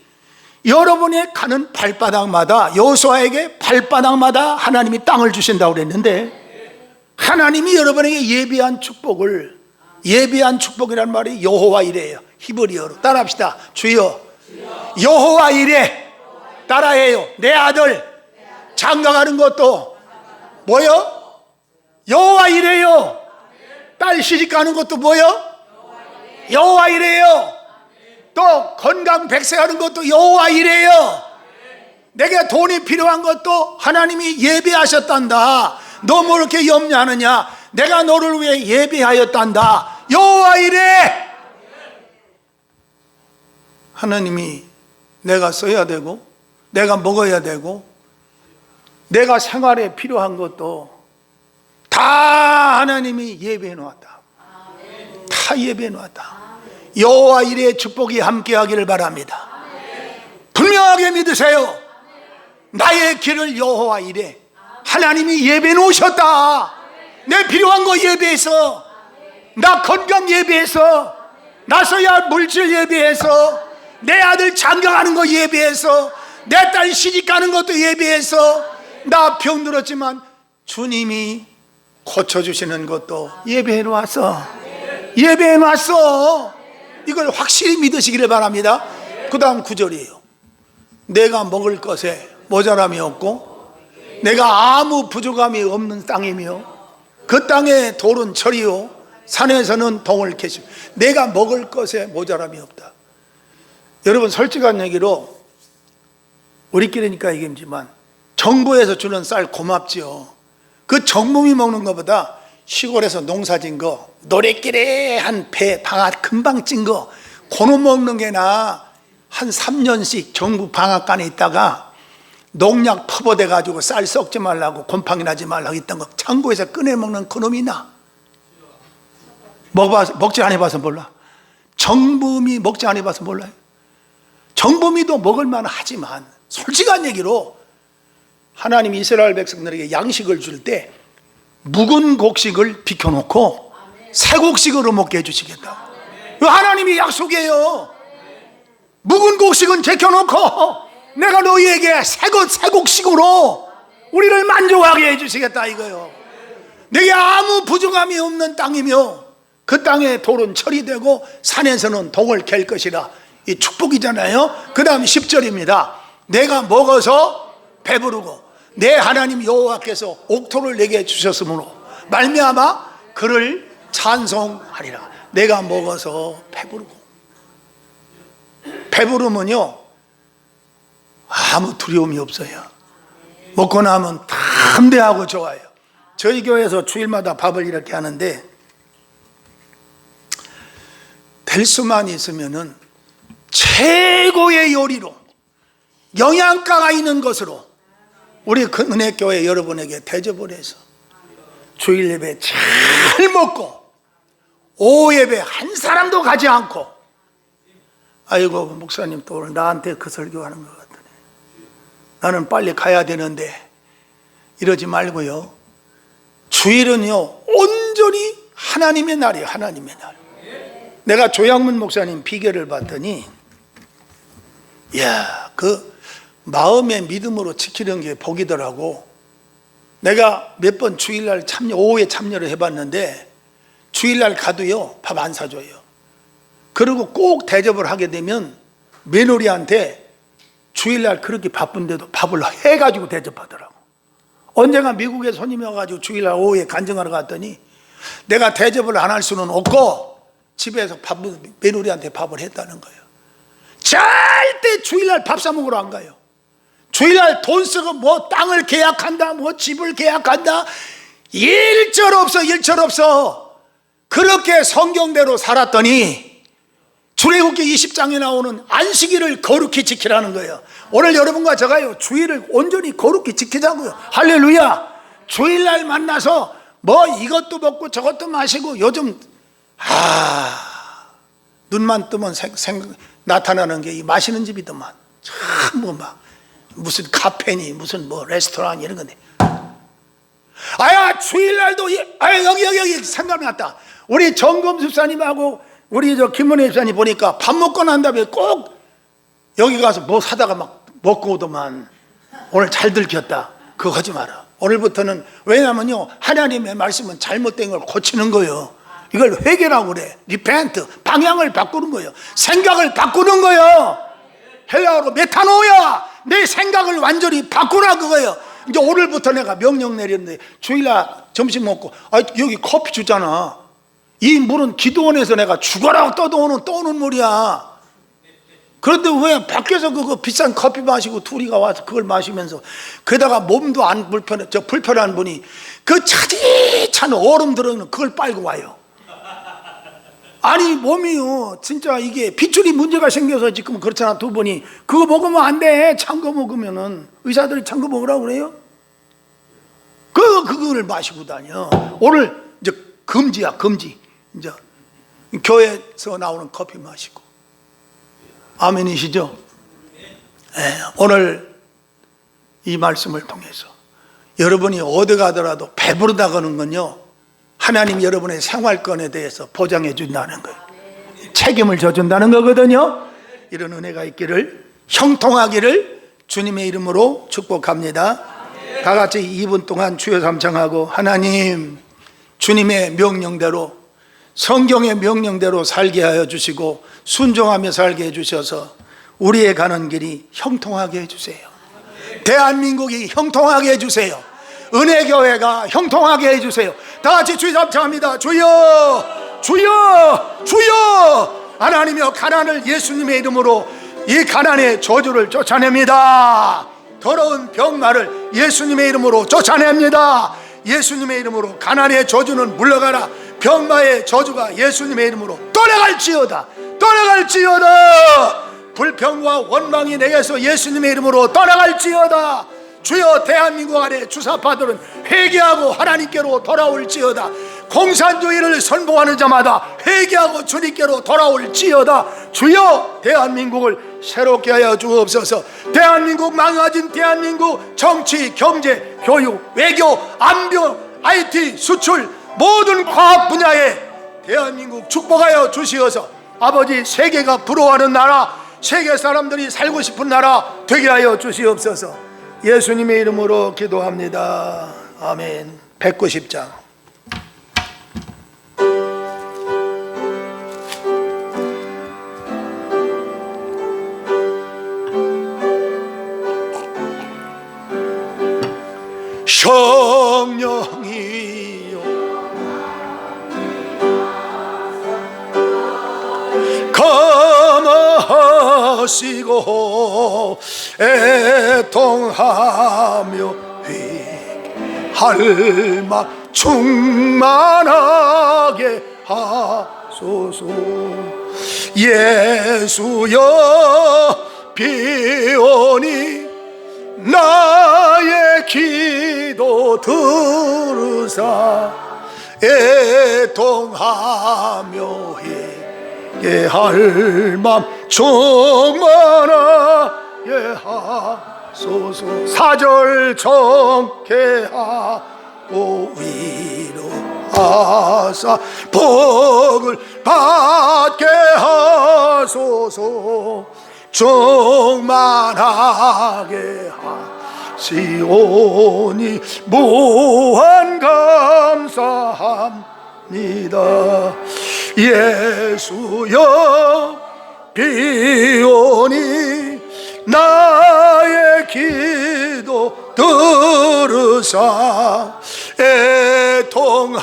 여러분이 가는 발바닥마다 여호수아에게 발바닥마다 하나님이 땅을 주신다고 그랬는데 하나님이 여러분에게 예비한 축복이란 말이 여호와 이레예요. 히브리어로 따라합시다. 주여 여호와 이레. 따라해요. 내 아들 장가가는 것도 뭐요? 여호와 이레요. 딸 시집가는 것도 뭐요? 여호와 이레요. 또 건강 백세하는 것도 여호와 이레요. 내게 돈이 필요한 것도 하나님이 예비하셨단다. 너 뭐 이렇게 염려하느냐? 내가 너를 위해 예비하였단다. 여호와 이레. 하나님이 내가 써야 되고 내가 먹어야 되고 내가 생활에 필요한 것도 다 하나님이 예배해 놓았다. 다 예배해 놓았다. 여호와 이레의 축복이 함께하기를 바랍니다. 분명하게 믿으세요. 나의 길을 여호와 이레. 하나님이 예배해 놓으셨다. 내 필요한 거 예배해서, 나 건강 예배해서, 나 써야 할 물질 예배해서, 내 아들 장가가는 거 예배해서, 내 딸 시집가는 것도 예배해서, 나 병들었지만 주님이 고쳐주시는 것도 예배해 놨어. 예배해 놨어. 이걸 확실히 믿으시기를 바랍니다. 그 다음 9절이에요. 내가 먹을 것에 모자람이 없고 내가 아무 부족함이 없는 땅이며 그 땅에 돌은 철이요 산에서는 동을 캐시고 내가 먹을 것에 모자람이 없다. 여러분 솔직한 얘기로 우리끼리니까 얘기지만 정부에서 주는 쌀 고맙지요. 그 정부이 먹는 것보다 시골에서 농사진 거 노래끼리 한 배 방앗 금방 찐 거 고노 먹는 게나 한 3년씩 정부 방앗간에 있다가 농약 퍼버대 가지고 쌀 썩지 말라고 곰팡이 나지 말라고 있던 거 창고에서 꺼내 먹는 그놈이 나. 먹지 안 해봐서 몰라. 정부미 먹지 안 해봐서 몰라요. 정부미도 먹을만 하지만 솔직한 얘기로 하나님이 이스라엘 백성들에게 양식을 줄 때 묵은 곡식을 비켜놓고 새 곡식으로 먹게 해주시겠다. 하나님이 약속이에요. 묵은 곡식은 제껴놓고 내가 너희에게 새 곡식으로 우리를 만족하게 해주시겠다 이거요. 내게 아무 부족함이 없는 땅이며 그 땅의 돌은 철이 되고 산에서는 동을 갤 것이라. 이 축복이잖아요. 그 다음 10절입니다. 내가 먹어서 배부르고 내 하나님 여호와께서 옥토를 내게 주셨으므로 말미암아 그를 찬송하리라. 내가 먹어서 배부르고. 배부르면요 아무 두려움이 없어요. 먹고 나면 담대하고 좋아요. 저희 교회에서 주일마다 밥을 이렇게 하는데 될 수만 있으면은 최고의 요리로 영양가가 있는 것으로 우리 은혜교회 여러분에게 대접을 해서 주일 예배 잘 먹고 오후 예배 한 사람도 가지 않고, 아이고 목사님 또 오늘 나한테 그 설교하는 것 같으네. 나는 빨리 가야 되는데 이러지 말고요. 주일은요 온전히 하나님의 날이에요. 하나님의 날. 내가 조양문 목사님 비결을 봤더니 이야 그 마음의 믿음으로 지키는 게 복이더라고. 내가 몇 번 주일날 오후에 참여를 해봤는데 주일날 가도요 밥 안 사줘요. 그리고 꼭 대접을 하게 되면 며느리한테 주일날 그렇게 바쁜데도 밥을 해가지고 대접하더라고. 언젠가 미국에 손님이 와가지고 주일날 오후에 간증하러 갔더니 내가 대접을 안 할 수는 없고 집에서 며느리한테 밥을 했다는 거예요. 절대 주일날 밥 사 먹으러 안 가요. 주일날 돈 쓰고 뭐 땅을 계약한다 뭐 집을 계약한다 일절 없어. 그렇게 성경대로 살았더니 출애굽기 20장에 나오는 안식일을 거룩히 지키라는 거예요. 오늘 여러분과 제가요 주일을 온전히 거룩히 지키자고요. 할렐루야. 주일날 만나서 뭐 이것도 먹고 저것도 마시고 요즘 눈만 뜨면 나타나는 게 이 마시는 집이더만. 참 뭐 막 무슨 카페니 무슨 뭐 레스토랑 이런 건데. 주일날도 여기 생각이 났다. 우리 정금 집사님하고 우리 저 김문혜 집사님 보니까 밥 먹고 난 다음에 꼭 여기 가서 뭐 사다가 막 먹고 오더만. 오늘 잘 들켰다. 그거 하지 마라. 오늘부터는. 왜냐면요 하나님의 말씀은 잘못된 걸 고치는 거예요. 이걸 회개라고 그래. 리펜트. 방향을 바꾸는 거예요. 생각을 바꾸는 거예요. 헬라어로 메타노야. 내 생각을 완전히 바꾸라 그거예요. 이제 오늘부터 내가 명령 내렸는데 주일날 점심 먹고 여기 커피 주잖아. 이 물은 기도원에서 내가 죽어라고 떠오는 물이야. 그런데 왜 밖에서 그거 비싼 커피 마시고 둘이가 와서 그걸 마시면서 게다가 몸도 안 불편한 분이 그 차디찬 얼음 들어있는 그걸 빨고 와요. 아니 몸이요 진짜 이게 핏줄이 문제가 생겨서 지금 그렇잖아. 두 분이 그거 먹으면 안 돼. 찬 거 먹으면은 의사들이 찬 거 먹으라고 그래요. 그거를 마시고 다녀. 오늘 이제 금지야 금지. 이제 교회에서 나오는 커피 마시고. 아멘이시죠? 네, 오늘 이 말씀을 통해서 여러분이 어디 가더라도 배부르다고는 건요 하나님 여러분의 생활권에 대해서 보장해 준다는 거예요. 책임을 져준다는 거거든요. 이런 은혜가 있기를, 형통하기를 주님의 이름으로 축복합니다. 다 같이 2분 동안 주여 삼창하고, 하나님 주님의 명령대로 성경의 명령대로 살게 하여 주시고 순종하며 살게 해주셔서 우리의 가는 길이 형통하게 해주세요. 대한민국이 형통하게 해주세요. 은혜교회가 형통하게 해주세요. 다 같이 주여 삼창합니다. 주여 주여 주여. 하나님이여 가난을 예수님의 이름으로 이 가난의 저주를 쫓아냅니다. 더러운 병마를 예수님의 이름으로 쫓아냅니다. 예수님의 이름으로 가난의 저주는 물러가라. 병마의 저주가 예수님의 이름으로 떠나갈지어다. 떠나갈지어다. 불평과 원망이 내게서 예수님의 이름으로 떠나갈지어다. 주여 대한민국 안에 주사파들은 회개하고 하나님께로 돌아올지어다. 공산주의를 선봉하는 자마다 회개하고 주님께로 돌아올지어다. 주여 대한민국을 새롭게 하여 주옵소서. 대한민국 망가진 대한민국 정치, 경제, 교육, 외교, 안보, IT, 수출 모든 과학 분야에 대한민국 축복하여 주시어서 아버지 세계가 부러워하는 나라, 세계 사람들이 살고 싶은 나라 되게 하여 주시옵소서. 예수님의 이름으로 기도합니다. 아멘. 190장. 성령이여 감화하시고 애통하며 할망 충만하게 하소서. 예수여 비오니 나의 기도 들으사 애통하며 회개할 맘 충만하게 하소서. 사절 정케하고 위로하사 복을 받게 하소서. 충만하게 하시오니 무한 감사합니다. 예수여 비오니 나의 기도 들으사 애통하며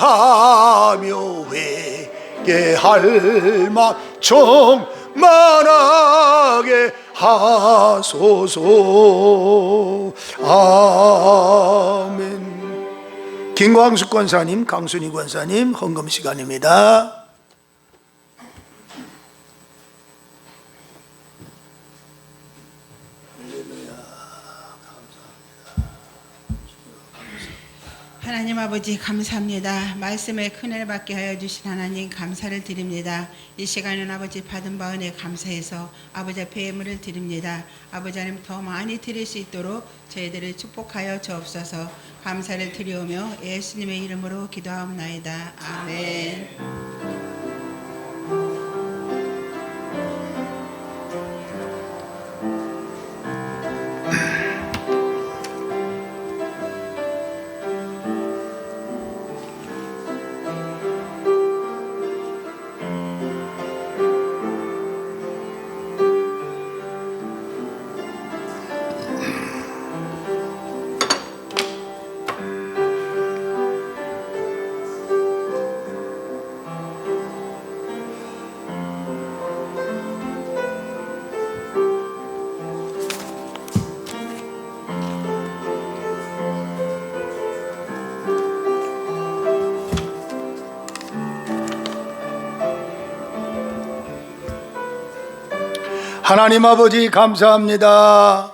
회개할 만 충만하게 하소서. 아멘. 김광숙 권사님, 강순희 권사님 헌금 시간입니다. 하나님 아버지 감사합니다. 말씀에 큰 은혜 받게 하여 주신 하나님 감사를 드립니다. 이 시간은 아버지 받은 바 은혜 감사해서 아버지 앞에 예물을 드립니다. 아버지 하나님 더 많이 드릴 수 있도록 저희들을 축복하여 주옵소서. 감사를 드리오며 예수님의 이름으로 기도하옵나이다. 아멘. 하나님 아버지 감사합니다.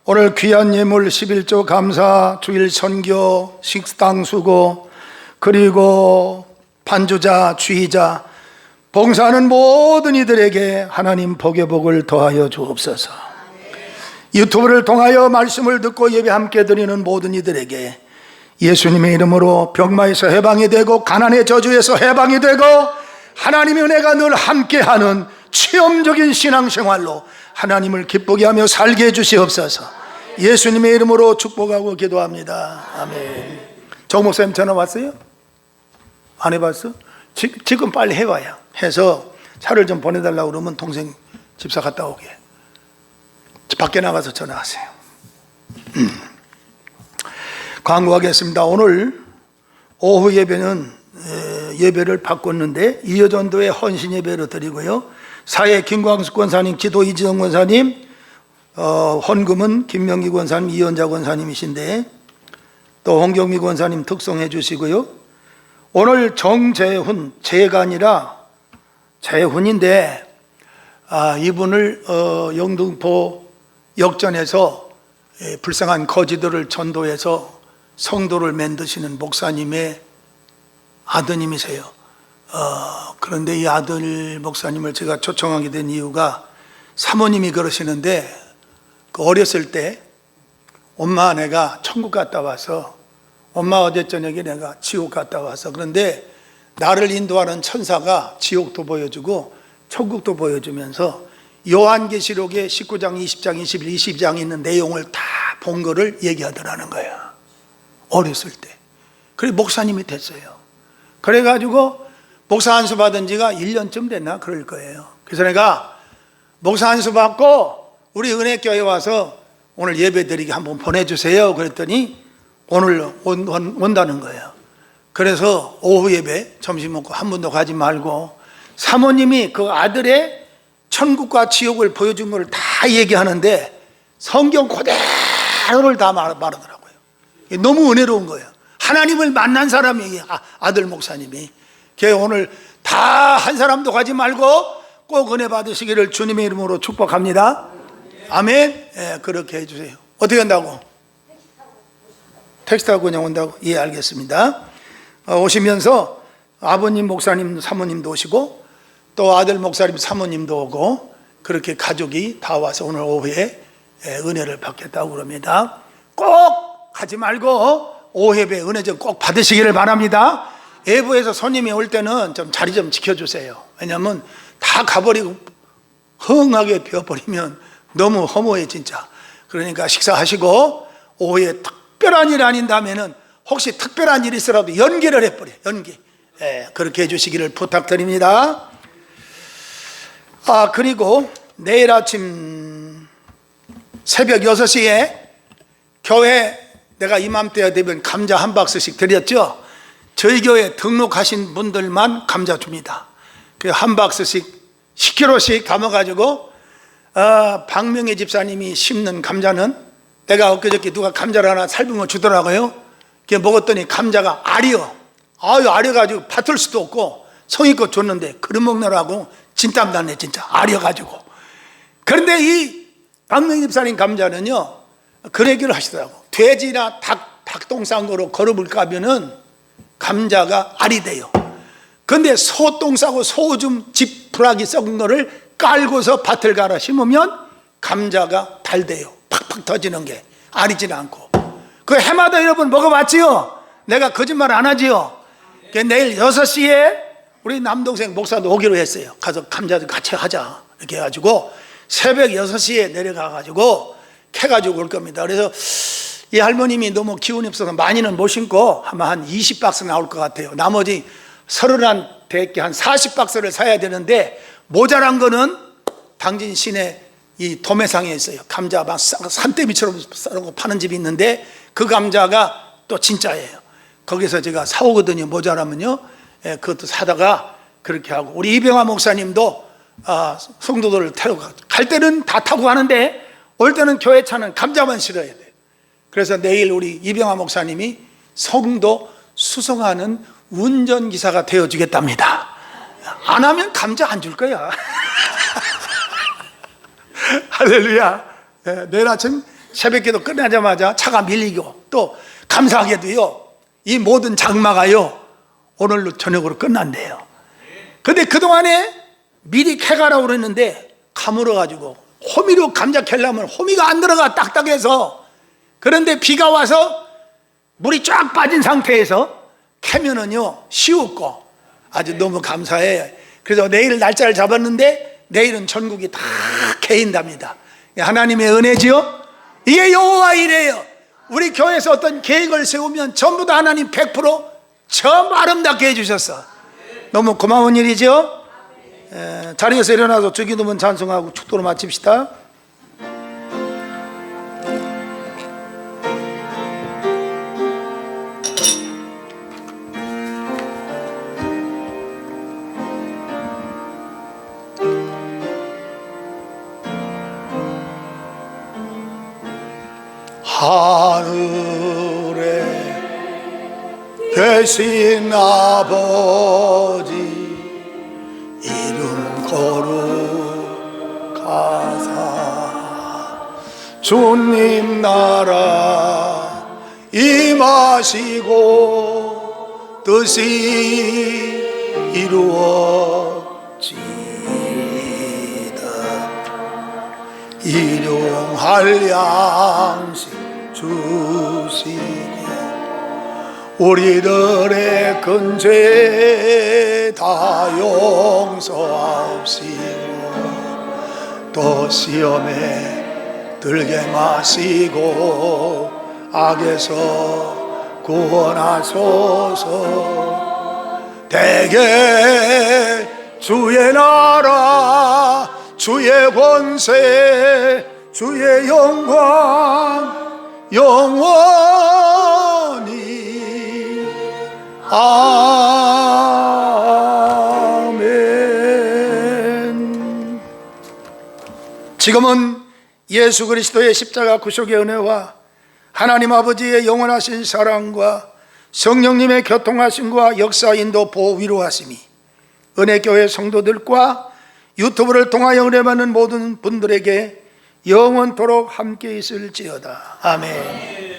오늘 귀한 예물 11조 감사, 주일 선교, 식당 수고, 그리고 반주자, 주의자, 봉사하는 모든 이들에게 하나님 복의 복을 더하여 주옵소서. 유튜브를 통하여 말씀을 듣고 예배 함께 드리는 모든 이들에게 예수님의 이름으로 병마에서 해방이 되고 가난의 저주에서 해방이 되고 하나님의 은혜가 늘 함께하는 체험적인 신앙생활로 하나님을 기쁘게 하며 살게 해주시옵소서. 예수님의 이름으로 축복하고 기도합니다. 아멘. 정 목사님 전화 왔어요? 안 해봤어? 지금 빨리 해봐야 해서 차를 좀 보내달라고 그러면 동생 집사 갔다 오게. 밖에 나가서 전화하세요. 광고하겠습니다. 오늘 오후 예배는 예배를 바꿨는데 이여전도의 헌신 예배로 드리고요, 사회 김광숙 권사님, 기도 이지영 권사님, 헌금은 김명기 권사님, 이현자 권사님이신데 또 홍경미 권사님 특송해 주시고요. 오늘 정재훈, 재가 아니라 재훈인데 이분을 영등포 역전에서 불쌍한 거지들을 전도해서 성도를 만드시는 목사님의 아드님이세요. 그런데 이 아들 목사님을 제가 초청하게 된 이유가 사모님이 그러시는데, 그 어렸을 때 엄마 내가 천국 갔다 와서, 엄마 어제 저녁에 내가 지옥 갔다 와서, 그런데 나를 인도하는 천사가 지옥도 보여주고 천국도 보여주면서 요한계시록에 19장, 20장, 21, 22장 있는 내용을 다 본 거를 얘기하더라는 거야, 어렸을 때. 그래 목사님이 됐어요. 그래가지고 목사 안수 받은 지가 1년쯤 됐나 그럴 거예요. 그래서 내가 목사 안수 받고 우리 은혜교회 와서 오늘 예배 드리게 한번 보내주세요 그랬더니 오늘 온다는 거예요. 그래서 오후 예배 점심 먹고 한 번도 가지 말고, 사모님이 그 아들의 천국과 지옥을 보여준 걸 다 얘기하는데 성경 그대로를 다 말하더라고요. 너무 은혜로운 거예요. 하나님을 만난 사람이 아들 목사님이. 오늘 다 한 사람도 가지 말고 꼭 은혜 받으시기를 주님의 이름으로 축복합니다. 아멘. 예, 그렇게 해주세요. 어떻게 한다고? 택시 타고 그냥 온다고? 예, 알겠습니다. 오시면서 아버님 목사님 사모님도 오시고 또 아들 목사님 사모님도 오고, 그렇게 가족이 다 와서 오늘 오후에 은혜를 받겠다고 그럽니다. 꼭 하지 말고 오후에 은혜 좀 꼭 받으시기를 바랍니다. 외부에서 손님이 올 때는 좀 자리 좀 지켜주세요. 왜냐하면 다 가버리고 허응하게 비워버리면 너무 허무해 진짜. 그러니까 식사하시고 오후에 특별한 일 아닌다면은 혹시 특별한 일이 있어라도 연기를 해버려요. 연기. 예, 그렇게 해주시기를 부탁드립니다. 그리고 내일 아침 새벽 6시에 교회 내가 이맘때가 되면 감자 한 박스씩 드렸죠. 저희 교회 등록하신 분들만 감자 줍니다. 그 한 박스씩 10kg씩 담아가지고 박명희 집사님이 심는 감자는, 내가 엊그저께 누가 감자를 하나 삶은 거 주더라고요. 그게 먹었더니 감자가 아려. 아려가지고 밭을 수도 없고 성의껏 줬는데 그릇 먹느라고 진땀 났네 진짜, 아려가지고. 그런데 이 박명희 집사님 감자는요, 그 얘기를 하시더라고. 돼지나 닭똥 싼 거로 거름을 까면은 감자가 알이 돼요. 근데 소똥 싸고 소오줌 지푸라기 썩은 거를 깔고서 밭을 갈아 심으면 감자가 달대요. 팍팍 터지는 게, 아리지는 않고. 그 해마다 여러분 먹어봤지요? 내가 거짓말 안 하지요? 내일 6시에 우리 남동생 목사도 오기로 했어요. 가서 감자도 같이 하자 이렇게 해가지고 새벽 6시에 내려가가지고 캐가지고 올 겁니다. 그래서 이 할머님이 너무 기운이 없어서 많이는 못 심고 아마 한 20박스 나올 것 같아요. 나머지 30대 한 40박스를 사야 되는데, 모자란 거는 당진 시내 이 도매상에 있어요. 감자 막 산더미처럼 썰고 파는 집이 있는데 그 감자가 또 진짜예요. 거기서 제가 사오거든요. 모자라면요. 예, 그것도 사다가 그렇게 하고, 우리 이병화 목사님도 성도들을 태우고 갈 때는 다 타고 가는데 올 때는 교회 차는 감자만 실어야 돼요. 그래서 내일 우리 이병화 목사님이 성도 수송하는 운전기사가 되어주겠답니다. 안 하면 감자 안 줄 거야. 할렐루야. 네, 내일 아침 새벽기도 끝나자마자 차가 밀리고, 또 감사하게도요, 이 모든 장마가요 오늘로 저녁으로 끝난대요. 근데 그동안에 미리 캐가라고 그랬는데 가물어가지고 호미로 감자 캐려면 호미가 안 들어가, 딱딱해서. 그런데 비가 와서 물이 쫙 빠진 상태에서 캐면은요 쉬웠고 아주 너무 감사해. 그래서 내일 날짜를 잡았는데 내일은 전국이 다 개인답니다. 하나님의 은혜지요. 이게 여호와 일이에요. 우리 교회에서 어떤 계획을 세우면 전부 다 하나님 100% 전부 아름답게 해주셨어. 너무 고마운 일이죠. 자리에서 일어나서 주기도문 찬송하고 축도로 마칩시다. 하늘에 계신 아버지 이름 거룩하사 주님 나라 임하시고 뜻이 이루어지이다. 일용할 양식 주시고 우리들의 근죄 다 용서하시고 또 시험에 들게 마시고 악에서 구원하소서. 대개 주의 나라 주의 권세 주의 영광 영원히 아멘. 지금은 예수 그리스도의 십자가 구속의 은혜와 하나님 아버지의 영원하신 사랑과 성령님의 교통하심과 역사 인도 보호 위로하심이 은혜교회 성도들과 유튜브를 통하여 은혜 받는 모든 분들에게 영원토록 함께 있을지어다. 아멘.